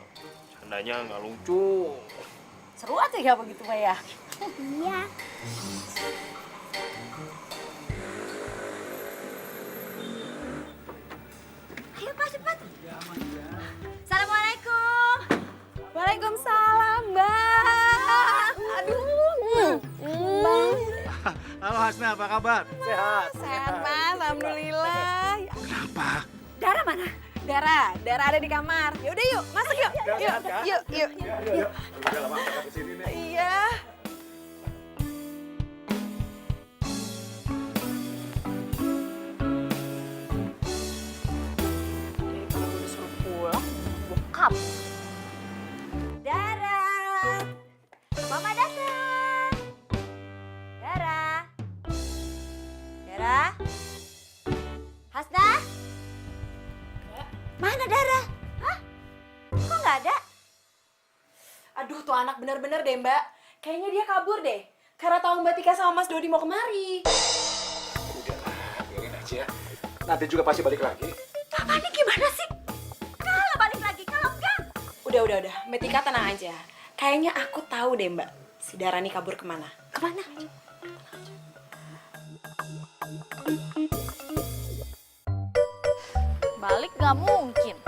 candanya nggak lucu. Seru aja ya begitu mah ya. Iya. Ayo Pak, cepat. Assalamualaikum. Waalaikumsalam, Mbak. Aduh. Halo Hasna, apa kabar? Sehat. Sehat, Mas. Alhamdulillah. Kenapa? Dara mana? Dara ada di kamar. Yaudah yuk, masuk yuk. Yuk. Udah lama kita kesini nih. Iya. Jadi kalau gue disuruh pulang, bokap. Dara. Mama datang. Dara. Dara. Hasna? Mana Dara? Hah? Kok nggak ada? Aduh, tuh anak bener-bener deh, Mbak. Kayaknya dia kabur deh. Karena tahu Mbak Tika sama Mas Dodi mau kemari. Udahlah, biarin aja. Nanti juga pasti balik lagi. Papa ini gimana sih? Kalau balik lagi, kalau enggak? Udah. Mbak Tika tenang aja. Kayaknya aku tahu deh, Mbak. Si Dara nih kabur kemana. Kemana? Balik gak mungkin.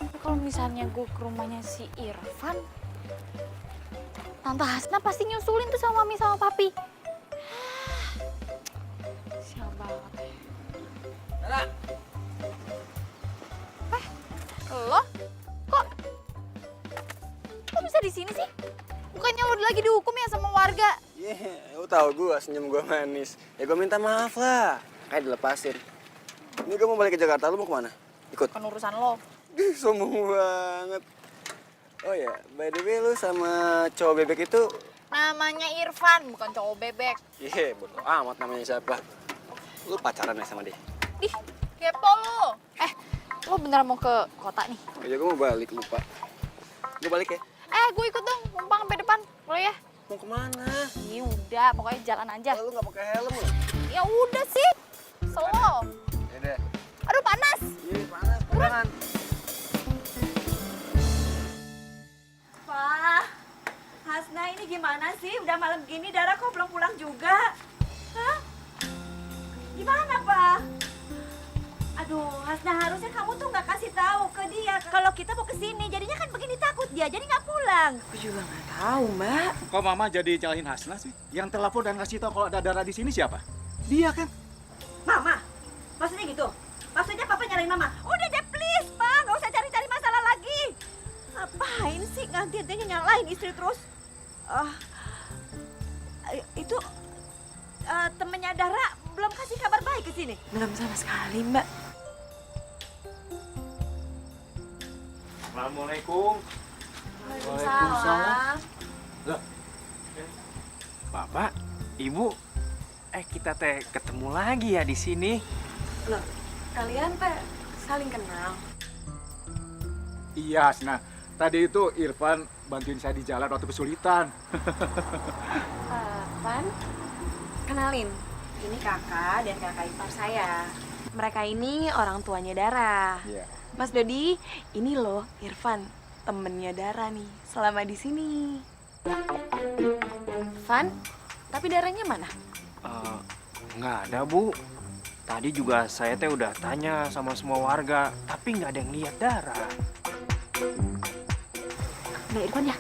Tapi kalau misalnya gue ke rumahnya si Irfan, Tante Hasna pasti nyusulin tuh sama Mami sama Papi. Sial banget. Dara, Lo? Kok bisa di sini sih? Bukannya lo lagi dihukum ya sama warga? Lu tahu gua senyum gua manis. Ya gua minta maaf lah. Kayak dilepasin. Ini gua mau balik ke Jakarta, lu mau kemana? Ikut. Kan urusan lo. Sombong banget. Oh ya, by the way lu sama cowok bebek itu... Namanya Irfan, bukan cowok bebek. Iya, bodo amat namanya siapa. Lu pacaran ya sama dia? Ih, kepo lo. Lo beneran mau ke kota nih? Oh ya, gua mau balik, lupa. Gua balik ya? Gue ikut dong, numpang sampai depan. Boleh ya? Mau kemana? Iya udah, pokoknya jalan aja. Lu gak pakai helm lu? Ya udah sih. Slow. Yaudah. Aduh panas. Iya, panas. Buruan. Pak, Hasna ini gimana sih? Udah malam gini Dara kok belum pulang juga? Hah? Gimana, Pak? Aduh, Hasna harusnya kamu tuh nggak kasih tahu ke dia kalau kita mau kesini. Jadinya kan begini takut dia, jadi nggak pulang. Aku juga nggak tahu, Mbak. Kok Mama jadi nyalahin Hasna sih? Yang telepon dan ngasih tahu kalau ada Dara di sini siapa? Dia kan? Mama, ganti ente nyalain istri terus. Itu temennya Dara belum kasih kabar baik ke sini. Belum sama sekali, Mbak. Assalamualaikum. Waalaikumsalam. Bapak, Ibu, kita teh ketemu lagi ya di sini. Loh, kalian teh saling kenal? Iya, Hasna. Tadi itu Irfan bantuin saya di jalan waktu kesulitan. Van, kenalin. Ini kakak dan kakak ipar saya. Mereka ini orang tuanya Dara. Iya. Mas Dodi, ini loh Irfan, temennya Dara nih, selama di sini. Van, tapi Daranya mana? Nggak ada, Bu. Tadi juga saya teh udah tanya sama semua warga, tapi nggak ada yang lihat Dara. Mbak Irfan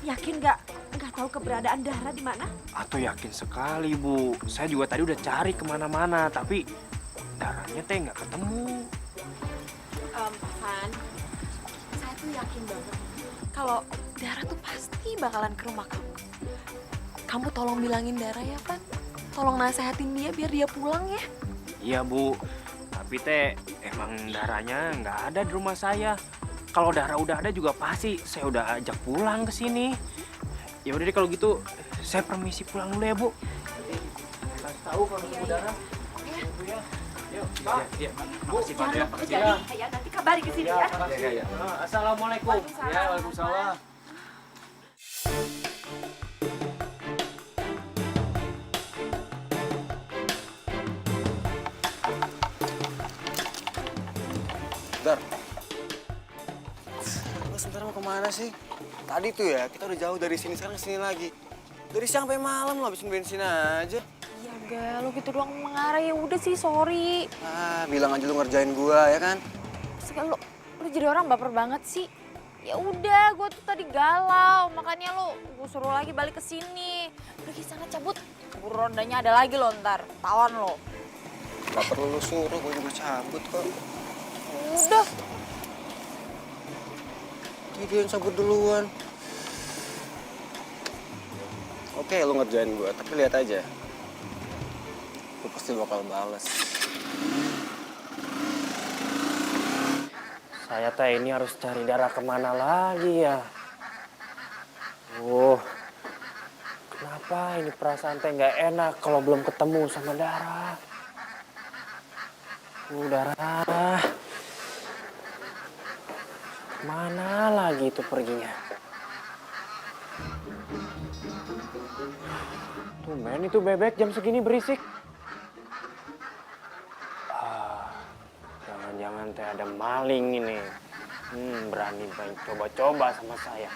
yakin nggak tahu keberadaan Dara di mana? Atau yakin sekali, Bu. Saya juga tadi udah cari kemana-mana, tapi Daranya teh nggak ketemu. Van, saya tuh yakin banget kalau Dara tuh pasti bakalan ke rumah kamu. Kamu tolong bilangin Dara ya, Van. Tolong nasehatin dia biar dia pulang ya. Iya, Bu. Tapi teh emang Daranya nggak ada di rumah saya. Kalau Dara udah ada juga pasti saya udah ajak pulang ke sini. Ya udah deh kalau gitu, saya permisi pulang dulu ya, Bu. Kasih tahu kalau ketemu Dara. Iya. Yuk, Pak. Iya, makasih Pak ya. Makasih ya. Ya nanti kabari ke sini ya. Iya. Assalamualaikum. Ya, waalaikumsalam. Dar, lu sebentar mau kemana sih? Tadi tuh ya, kita udah jauh dari sini, sekarang kesini lagi. Dari siang sampai malam lo habisin bensin aja. Ya gak, lo gitu doang mengarah, ya udah sih, sorry. Bilang aja lu ngerjain gua, ya kan? Lo jadi orang baper banget sih. Ya udah, gue tuh tadi galau, makanya gue suruh lagi balik ke sini. Pergi sana cabut, keburu rondanya ada lagi lo ntar, tawan lo. Gak perlu lu suruh, gue juga cabut kok. Udah. Dia yang cabut duluan. Oke, lu ngerjain gua, tapi lihat aja. Lu pasti bakal bales. Saya teh ini harus cari Dara kemana lagi ya? Kenapa ini perasaan teh nggak enak kalau belum ketemu sama Dara? Dara, mana lagi itu perginya? Tumben itu bebek jam segini berisik. Jangan-jangan teh ada maling ini. Berani coba-coba sama saya.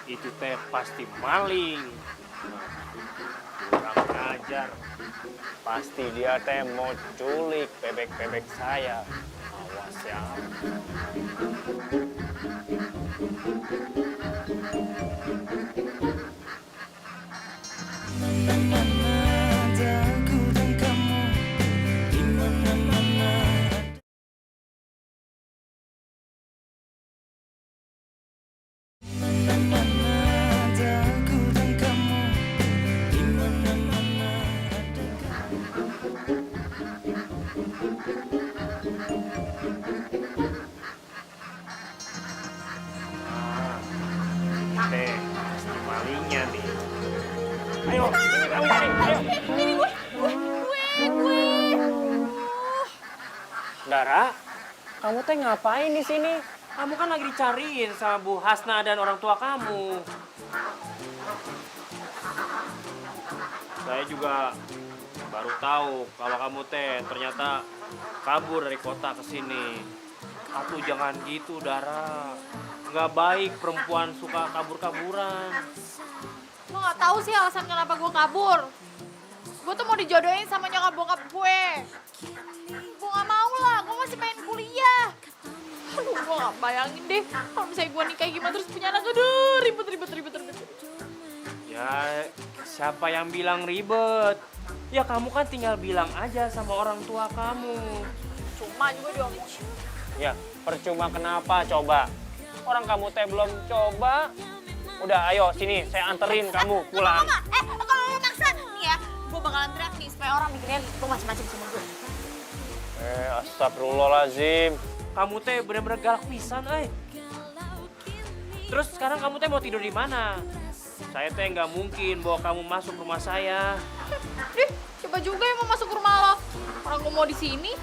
Itu teh pasti maling. Kurang ajar. Pasti dia teh mau culik bebek-bebek saya. Awas ya. Pasti malingnya nih. Ayo, ayo. Ini gue. Dara, kamu teh ngapain di sini? Kamu kan lagi dicariin sama Bu Hasna dan orang tua kamu. Saya juga baru tahu kalau kamu teh ternyata kabur dari kota ke sini. Atuh jangan gitu, Dara. Nggak baik perempuan suka kabur-kaburan. Gue gak tahu sih alasan kenapa gue kabur. Gue tuh mau dijodohin sama nyokap bokap gue. Gue gak mau lah, gue masih pengen kuliah. Aduh, gue gak bayangin deh kalau misalnya gue nikah gimana terus punya anak. Aduh, ribet. Ya, siapa yang bilang ribet? Ya kamu kan tinggal bilang aja sama orang tua kamu. Cuma juga diomongin. Ya, percuma kenapa coba? Orang kamu teh belum coba. Udah, ayo sini, saya anterin kamu pulang. Kalau lu maksa nih ya, gue bakalan teriak nih supaya orang mikirnya lu macem-macem sama gue. Astagfirullahaladzim. Kamu teh bener-bener galak pisan, Terus sekarang kamu teh mau tidur di mana? Saya teh nggak mungkin bawa kamu masuk rumah saya. Coba juga yang mau masuk ke rumah lo. Orang gue mau di sini.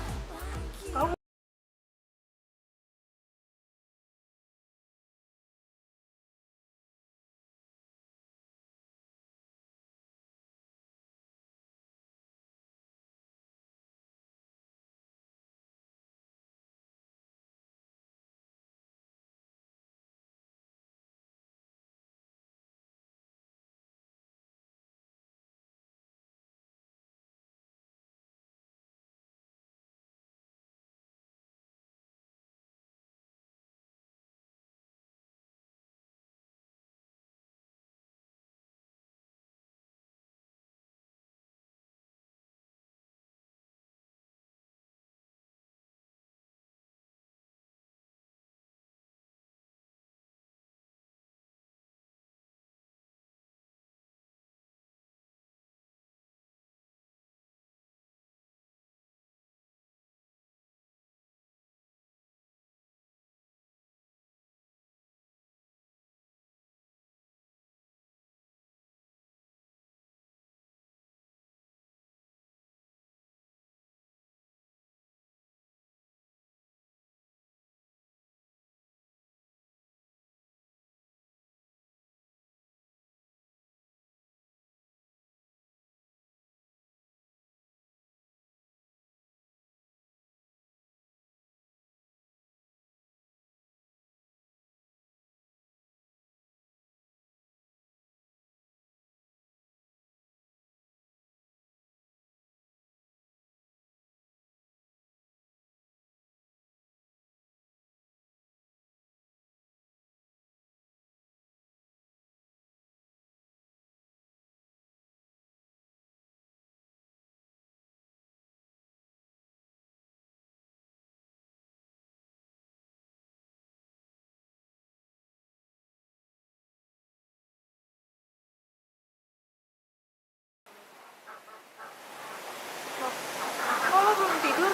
Kok lo belum tidur?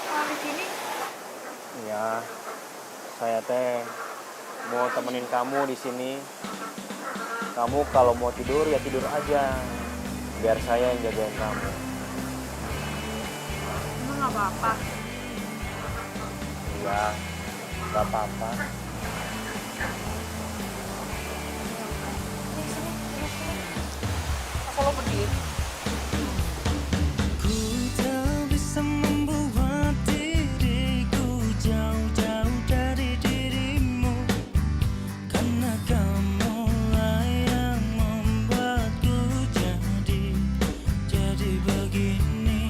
Malah di sini. Ya, saya teh mau temenin kamu di sini. Kamu kalau mau tidur ya tidur aja, biar saya yang jagain kamu. Emang gak apa-apa. Ya, gak apa-apa. Apa lo berdiri? Ku tak bisa membuat diriku jauh-jauh dari dirimu, karena kamulah yang membuatku jadi begini.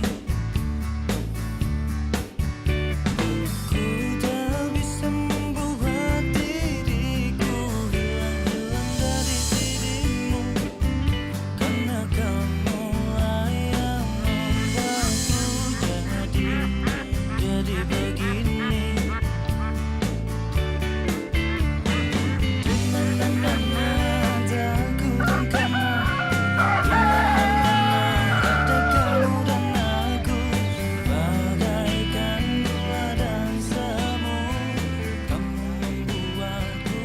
Ku tak bisa membuat diriku hilang dari dirimu, karena kamulah yang membuatku jadi begini. Di mana-mana ada aku dan kamu, di mana-mana ada kamu dan aku, bagaikan gula dan semu. Kamu membuatku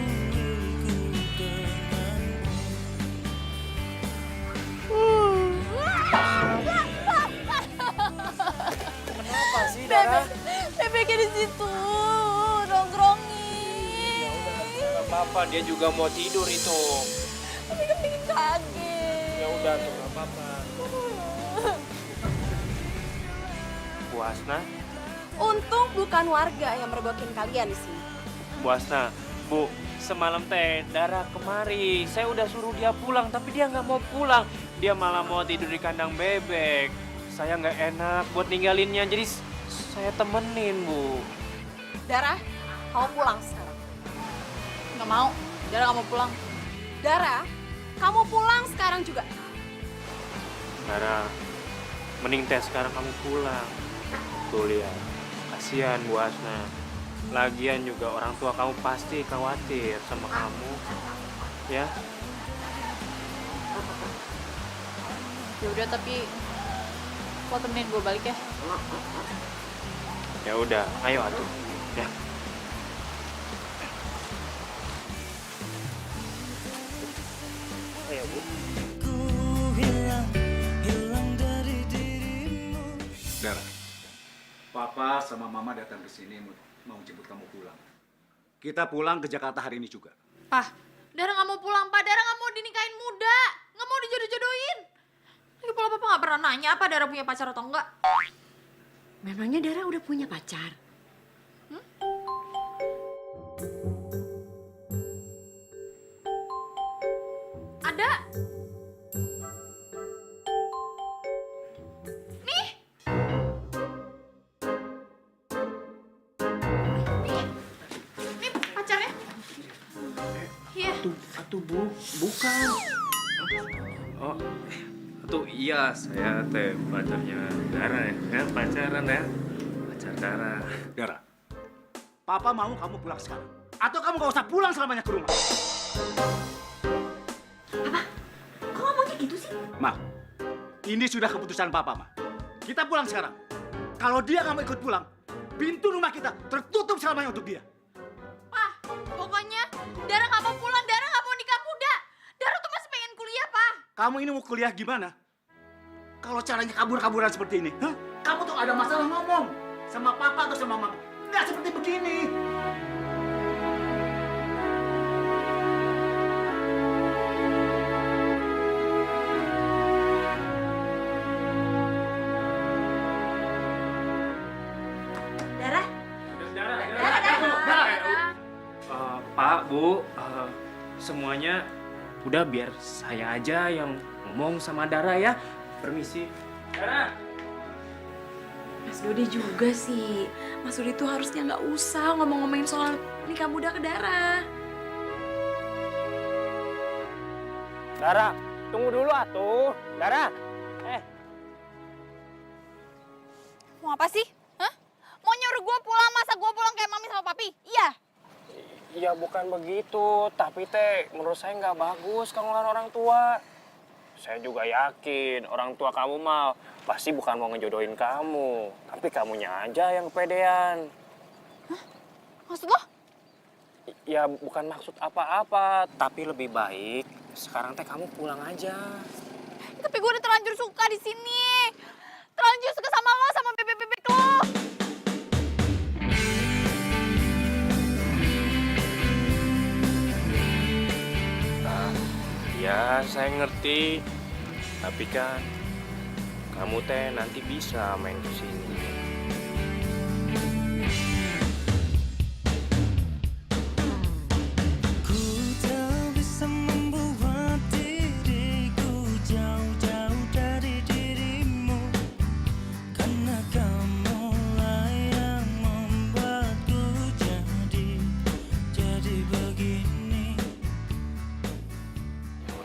ikut denganmu. Kenapa sih, Dara? Bebeknya di situ, nongkrongin. Gak apa-apa, dia juga mau tidur itu. Tapi kan bikin kaget. Ya udah tuh, gak apa-apa. Bu Asna, Untung bukan warga yang mergokin kalian di sini. Bu Asna, Bu, semalam teh Dara kemari. Saya udah suruh dia pulang, tapi dia nggak mau pulang. Dia malah mau tidur di kandang bebek. Saya nggak enak buat ninggalinnya, jadi saya temenin, Bu. Dara, kamu pulang sekarang. Gak mau. Dara gak mau pulang. Dara, kamu pulang sekarang juga. Dara, mending teh sekarang kamu pulang. Tuh lihat, kasihan Bu Asna. Lagian juga orang tua kamu pasti khawatir sama kamu. Ya? Ya udah, tapi kok temenin gue balik ya? Ya udah, ayo atuh. Ya. Ayo, Bu. Dara, Papa sama Mama datang ke sini mau jemput kamu pulang. Kita pulang ke Jakarta hari ini juga. Pah, Dara nggak mau pulang, Pak. Dara nggak mau dinikahin muda. Nggak mau dijodoh-jodohin. Lagi pula Papa nggak pernah nanya apa Dara punya pacar atau enggak. Memangnya Dara udah punya pacar? Ada. Nih. Nih pacarnya. Iya. Atuh Bu, bukan. Oh, tuh iya saya teh pacarnya Dara ya, pacaran ya, pacar Dara. Dara, Papa mau kamu pulang sekarang. Atau kamu gak usah pulang selamanya ke rumah. Kok ngomongnya gitu sih? Ma, ini sudah keputusan Papa, Ma. Kita pulang sekarang. Kalau dia nggak mau ikut pulang, pintu rumah kita tertutup selamanya untuk dia. Pah, pokoknya Dara nggak mau pulang, Dara nggak mau nikah muda. Dara tuh masih pengen kuliah, Pah. Kamu ini mau kuliah gimana? Kalau caranya kabur-kaburan seperti ini, hah? Kamu tuh ada masalah ngomong sama Papa atau sama Mama. Nggak seperti begini. Dara? Pak, Bu, semuanya udah biar saya aja yang ngomong sama Dara ya. Permisi. Dara. Mas Dodi juga sih. Mas Dodi tuh harusnya nggak usah ngomong-ngomongin soal nikah muda ke Dara. Dara, tunggu dulu atuh. Dara. Mau apa sih? Hah? Mau nyuruh gue pulang, masa gue pulang kayak mami sama papi? Iya. Ya bukan begitu, tapi teh menurut saya nggak bagus kalau ngelawan orang tua. Saya juga yakin orang tua kamu mah pasti bukan mau ngejodohin kamu, tapi kamunya aja yang kepedean. Hah? Maksud lo? Ya bukan maksud apa-apa, tapi lebih baik sekarang teh kamu pulang aja. Tapi gue udah terlanjur suka di sini. Terlanjur suka sama lo, sama bebek-bebek lo. Ya saya ngerti, tapi kan kamu teh nanti bisa main ke sini.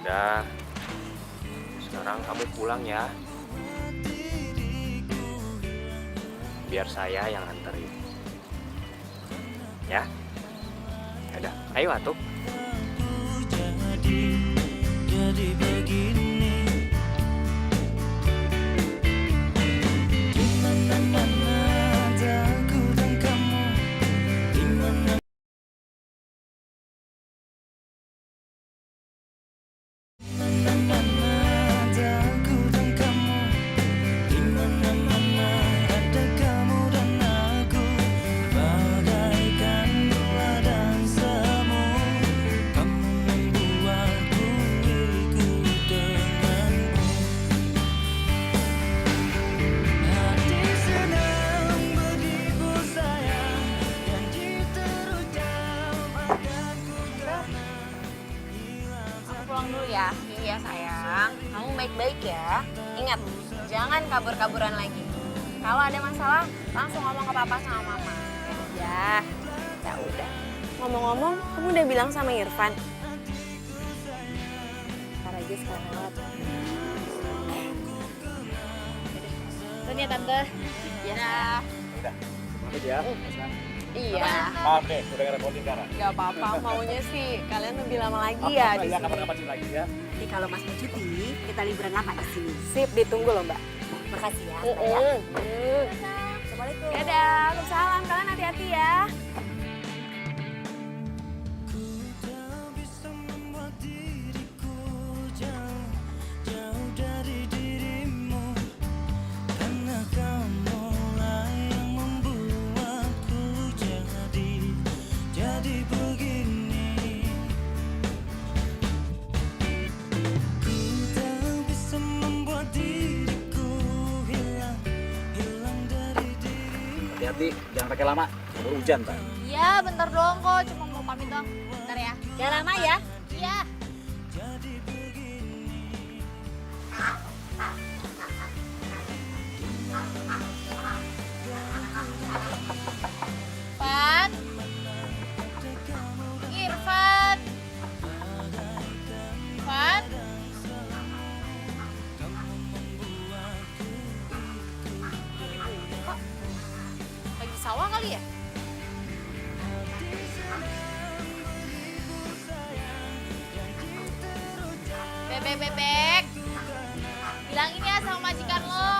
Udah, sekarang kamu pulang ya. Biar saya yang anterin. Ya? Yaudah, ayo atuh. Jadi begini, dimana ada aku dan kamu, dimana ada aku dan kamu, dimana ada kamu dan aku, bagaikan gula dan semu, kamu membuatku ikut denganmu. Hati sedang beribu sayang, janji terucap akan ku gana. Aku pulang dulu ya. Iya sayang, kamu baik-baik ya. Ingat, jangan kabur-kaburan lagi. Kalau ada masalah, langsung ngomong ke papa sama mama. Ya udah. Ngomong-ngomong, kamu udah bilang sama Irfan? Ntar aja sekarang lewat. Izin ya tante. Ya. Udah, pamit ya. Iya. Maaf deh, udah ngerepotin Dara. Gak apa-apa, maunya sih kalian lebih lama lagi ya di Ya, sini. kapan-kapan sih lagi ya. Jadi kalau Mas mau cuti, kita liburan lama di sini. Sip, ditunggu loh mbak. Makasih ya. Mbak, ya. Assalamualaikum. Dadah, waalaikumsalam. Kalian hati-hati ya. Jauh dari dirimu, karena kamulah yang membuatku jadi begini. Ku tak bisa membuat diriku hilang dari dirimu. Hati-hati, jangan pakai lama. Baru hujan, Pak. Iya, bentar doang kok. Cuma mau pamit doang. Bentar ya. Jangan lama ya. Iya. Irfan. Irfan. Irfan. Kok lagi sawah kali ya? Bebek. Bilangin ya sama majikan lo.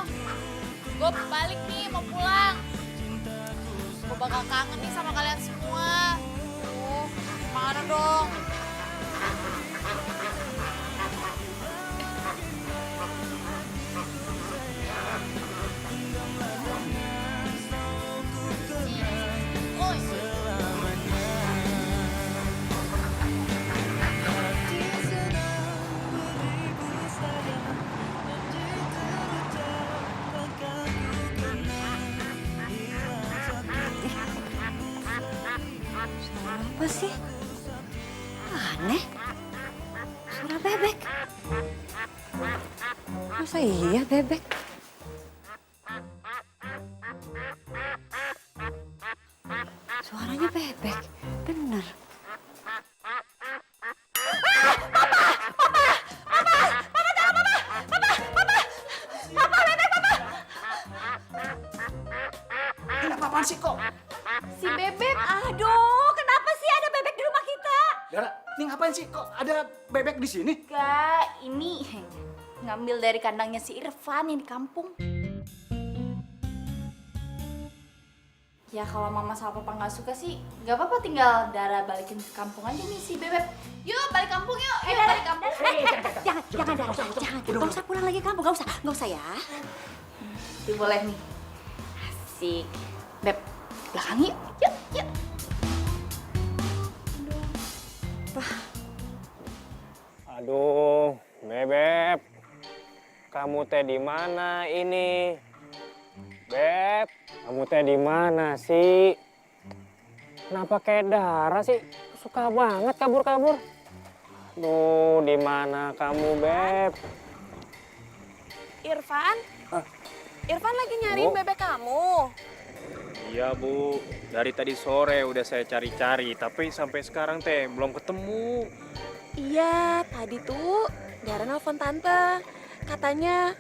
Gue balik nih, mau pulang. Gue bakal kangen nih sama kalian semua. Mana dong? Apa sih? Aneh. Suara bebek. Masa iya bebek? Suaranya bebek. Bener. Ini apaan sih kok? Si bebek. Aduh, kenapa sih ada bebek di rumah kita? Dara, ini ngapain sih kok ada bebek di sini? Kak, ini ngambil dari kandangnya si Irfan yang di kampung. Ya kalau mama sama papa nggak suka sih, nggak apa-apa, tinggal Dara balikin ke kampung aja nih si bebek. Yuk balik kampung yuk, balik kampung. Jangan, Dara. Jangan. Gak usah pulang lagi kamu, gak usah ya. Itu boleh nih. Asik. Beb, belakang yuk. Yuk. Aduh, Bebep. Kamu teh di mana ini? Beb, kamu teh di mana sih? Kenapa kayak Dara sih? Suka banget kabur-kabur. Duh, di mana kamu, Beb? Irfan? Irfan lagi nyariin Bu. bebek kamu. Iya, Bu. Dari tadi sore udah saya cari-cari, tapi sampai sekarang teh belum ketemu. Iya, tadi tuh Dara nelfon tante. Katanya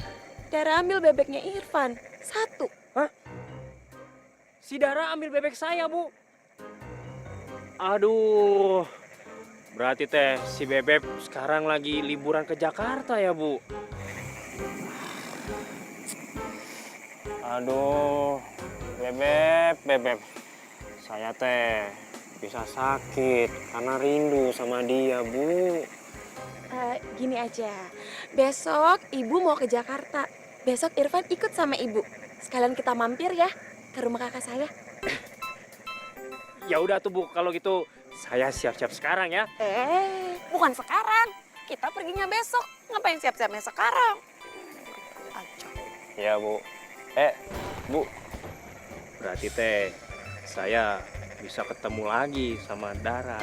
Dara ambil bebeknya Irfan. 1. Hah? Si Dara ambil bebek saya, Bu. Aduh. Berarti teh si Bebek sekarang lagi liburan ke Jakarta ya, Bu? Aduh. Bebek. Saya teh bisa sakit karena rindu sama dia, Bu. Gini aja, besok ibu mau ke Jakarta. Besok Irfan ikut sama ibu. Sekalian kita mampir ya ke rumah kakak saya. Ya udah tuh, Bu, kalau gitu saya siap-siap sekarang ya. Bukan sekarang. Kita perginya besok. Ngapain siap-siapnya sekarang? Ya, Bu. Bu. Berarti teh saya bisa ketemu lagi sama Dara.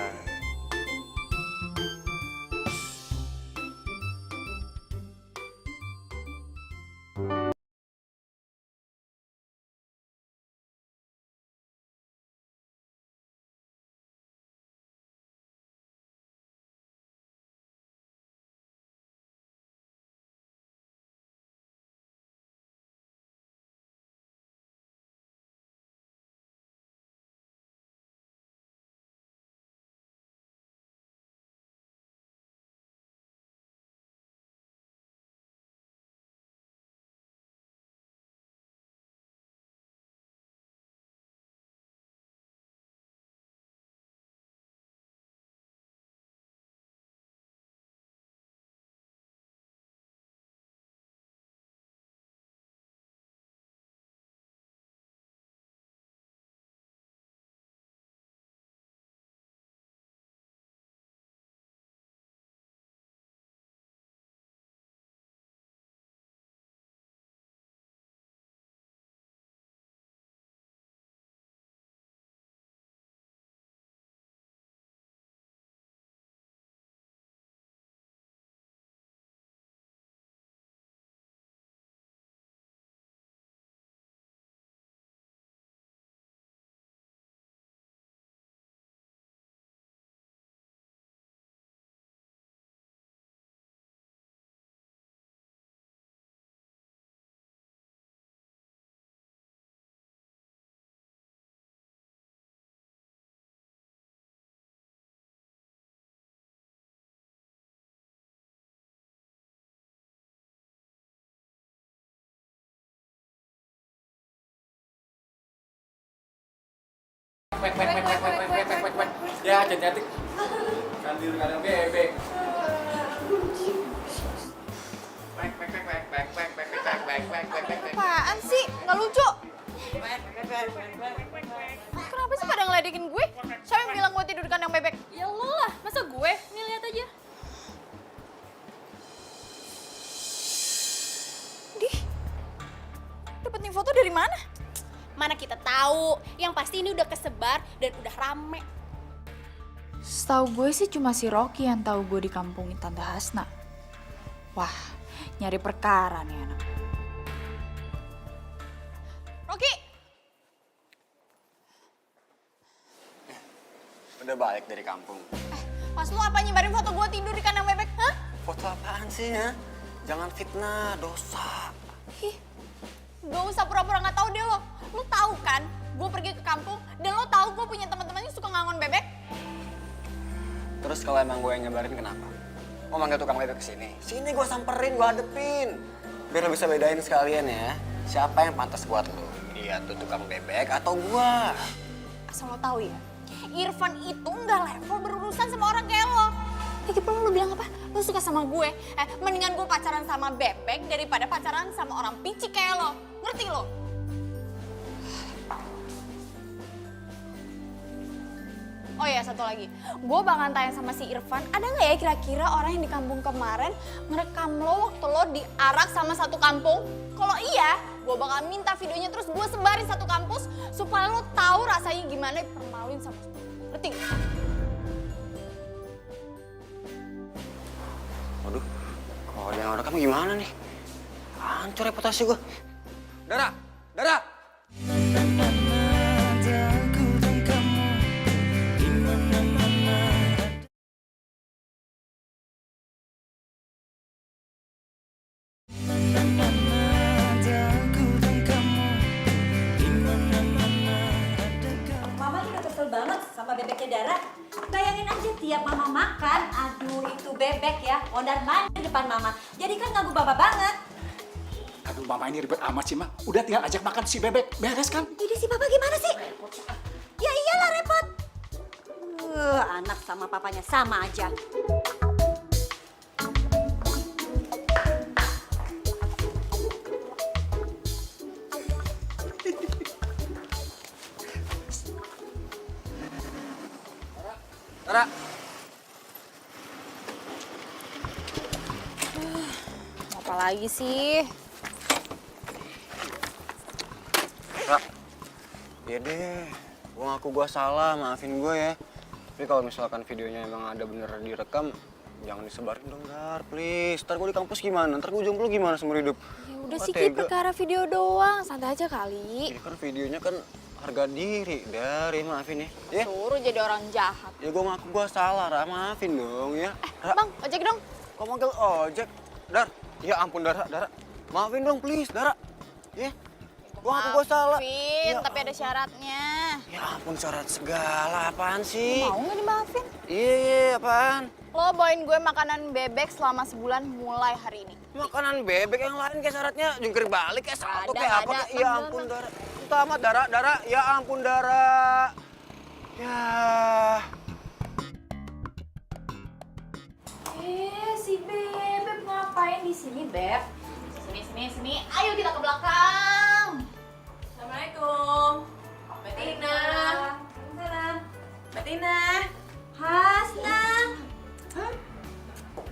Ya, cantik. Kan tidur kadang bebek. Apaan sih? Nggak lucu. Kenapa sih pada ngeledekin gue? Siapa yang bilang gue tidur di kandang bebek? Ya lo lah, masa gue? Nih lihat aja. Dih, dapet nih foto dari mana? Mana kita tahu, yang pasti ini udah kesebar dan udah rame. Setahu gue sih cuma si Rocky yang tahu gue di kampung Tante Hasna. Wah, nyari perkara nih anak. Rocky! Udah balik dari kampung. Pas lu apa nyebarin foto gue tidur di kandang bebek? Hah? Foto apaan sih ya? Jangan fitnah, dosa. Ih, gak usah pura-pura gak tahu deh lo. Lo tahu kan, gue pergi ke kampung dan lo tahu gue punya teman-teman yang suka ngangon bebek. Terus kalau emang gue yang nyebarin kenapa? Mau manggil tukang bebek kesini? Sini gue samperin, gue hadepin. Biar lo bisa bedain sekalian ya. Siapa yang pantas buat lo? Dia tuh tukang bebek atau gue? Asal lo tahu ya, Irfan itu nggak level berurusan sama orang kayak lo. Lagi pula lo bilang apa? Lo suka sama gue? Mendingan gue pacaran sama bebek daripada pacaran sama orang picik kayak lo. Ngerti lo? Oh ya, satu lagi. Gue bakal tanya sama si Irfan, ada nggak ya kira-kira orang yang di kampung kemarin ngerekam lo waktu lo diarak sama satu kampung? Kalau iya, gue bakal minta videonya terus gue sebarin satu kampus supaya lo tahu rasanya gimana dipermaluin sama semua. Ngerti nggak? Waduh, kalau ada yang ngerekam gimana nih? Hancur reputasi gue. Dara! Dara! Mama udah kesel banget sama bebeknya Dara. Bayangin aja tiap mama makan, aduh itu bebek ya, mondar-mandir di depan mama. Jadi kan ganggu Baba banget. Aduh, mama ini ribet amat sih, Ma. Udah tinggal ajak makan si bebek. Beres kan? Jadi si Papa gimana sih? Ya iyalah repot. Anak sama papanya sama aja. Dara! Apa lagi sih? Ra, iya deh, gue ngaku gue salah, maafin gue ya. Tapi kalau misalkan videonya emang ada bener direkam, jangan disebarin dong, Dar, please. Ntar gue di kampus gimana? Ntar gue jomblo gimana seumur hidup? Ya udah sih, Ki, perkara video doang, santai aja kali. Ini kan videonya kan harga diri, Dar, ya maafin ya. Ya, Suruh jadi orang jahat. ya gue ngaku gue salah, Ra, maafin dong ya. Ra, Bang, ojek dong. kok manggil ojek? Dar, ya ampun Dara, Dara. Maafin dong, please, Dara. Ya, gue ngaku gue salah. Maafin, Ya tapi ada syaratnya. Ya ampun, syarat segala, apaan sih? Mau nggak dimaafin? Iya, apaan? Lo bawain gue makanan bebek selama sebulan mulai hari ini. Makanan bebek yang lain kayak syaratnya jungkir balik kayak salto Ada, kayak apa ada. kayak. Ya ampun Dara. Itu amat Dara, Dara. Ya ampun Dara. Ya. Si Bebek ngapain di sini, Beb? Sini. Ayo kita ke belakang. Assalamualaikum. Mbak Tina. Salam. Mbak Tina. Hasna.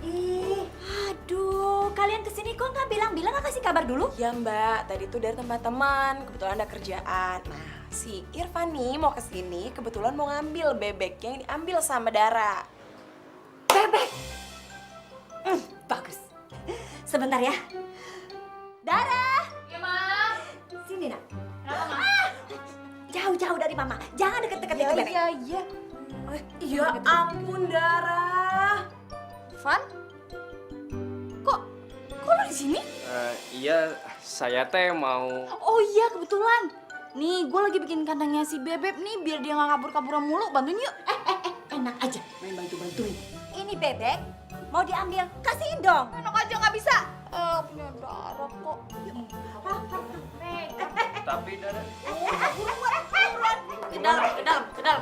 Ih, aduh, kalian kesini kok nggak bilang-bilang, nggak kasih kabar dulu? Ya Mbak, tadi tuh dari tempat teman, kebetulan ada kerjaan. Nah, si Irfan nih mau kesini, kebetulan mau ngambil bebeknya yang diambil sama Dara. Bebek. Bagus. Sebentar ya. Dara. Ya, Ma. Sini, Nak. Kenapa, Ma? Jauh-jauh dari Mama. Jangan deket-deket itu, Bebek. Iya. Ya ampun Dara. Van? Kok lo di sini? Iya, saya teh mau... Oh iya, kebetulan. Nih, gue lagi bikin kandangnya si Bebek nih, biar dia nggak kabur-kaburan mulu. Bantuin yuk. Enak aja main bantu-bantuin. Ini bebek mau diambil, kasihin dong. Enak aja nggak bisa. Punya darah kok. Tapi Dara... Ke dalam.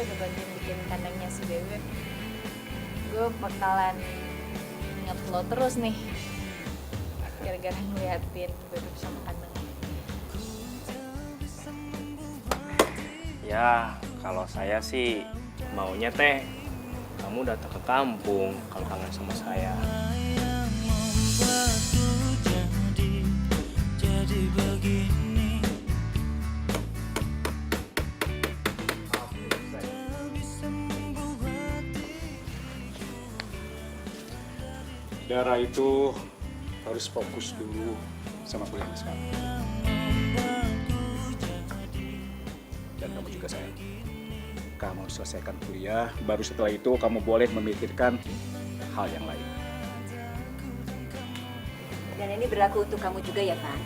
udah bantuin bikin kandangnya si Bebek. Gue bakalan inget lo terus nih. Gara-gara ngeliatin Bebek sama kandangnya. Ya, kalau saya sih maunya teh kamu datang ke kampung kalau kangen sama saya. Jadi begini. Dara itu harus fokus dulu sama kuliah sekarang. Dan kamu juga sayang. Kamu selesaikan kuliah, baru setelah itu kamu boleh memikirkan hal yang lain. Dan ini berlaku untuk kamu juga ya, Van.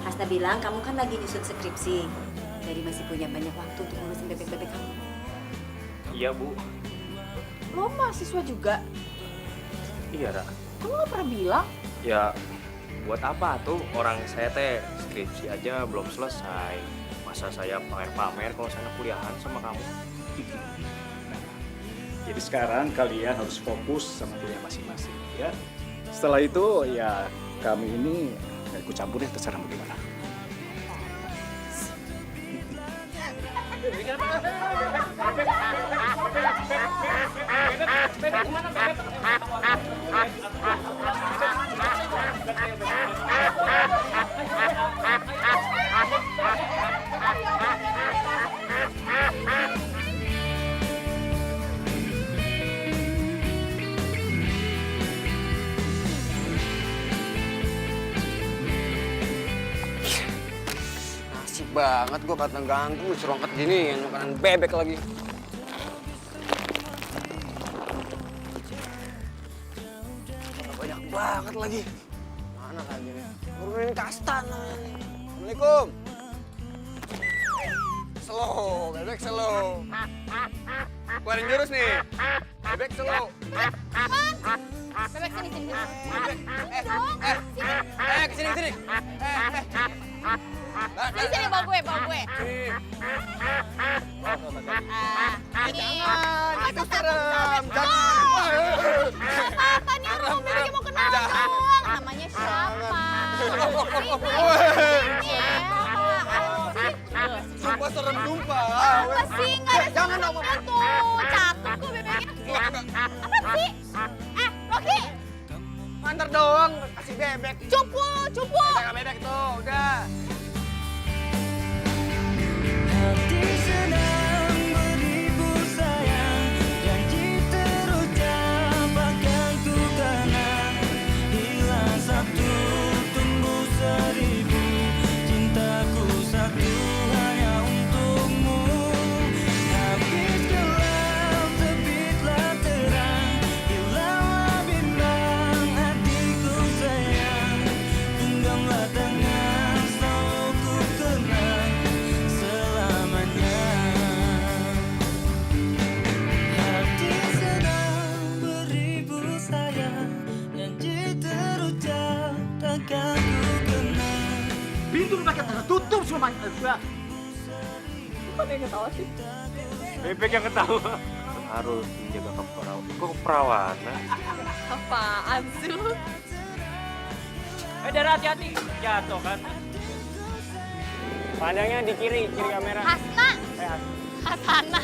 Hasna bilang kamu kan lagi nyusun skripsi. Jadi masih punya banyak waktu untuk ngurusin bebek-bebek kamu. Iya, Bu. Lo mahasiswa juga? Iya, Ra. Kamu gak pernah bilang? Ya, buat apa tuh orang saya teh skripsi aja belum selesai. Masa saya pamer-pamer kalau saya kuliahan sama kamu? Jadi sekarang kalian harus fokus sama kuliah masing-masing, ya. Setelah itu ya kami ini gak ikut campur deh, terserah mau gimana. Asik banget gue kata ganggu, serongket gini, makanan bebek lagi. Banyak banget lagi. Mana lagi nih? Urunin kastan namanya nih. Assalamualaikum. Slow, bebek slow. Keluarin jurus nih. Bebek slow. Bebek sini sini. Bebek. Kesini kesini. Sini sini bawa gue. Ini Itu serem. apa nih orang bebeknya mau kenalan doang. Namanya siapa? Sumpah serem sumpah. Apa sih? Nggak ada Jangan dong. seremnya tuh. Cakep kok bebeknya. Apa sih? Rocky. Antar doang, kasih bebek. Cupu. Jangan bebek tuh, udah. Hati sedang beribu sayang, janji terucap akan ku kenang. Hilang satu, tumbuh seribu, cintaku satu hanya untukmu. Habis gelap, terbitlah terang, hilanglah bimbang hatiku sayang. Genggamlah tangan, selalu ku kenang selamanya. Hati sedang beribu sayang, janji terucap takkan ku kenang. Pintu udah pakai tertutup semuanya. Bukan yang ketawa sih. Bebek yang ketawa. Harus menjaga keperawanan. Apaan sih lu? Dara hati-hati. Jatuh kan. Pandangnya di kiri kamera. Hasna. Hasna. Hasana.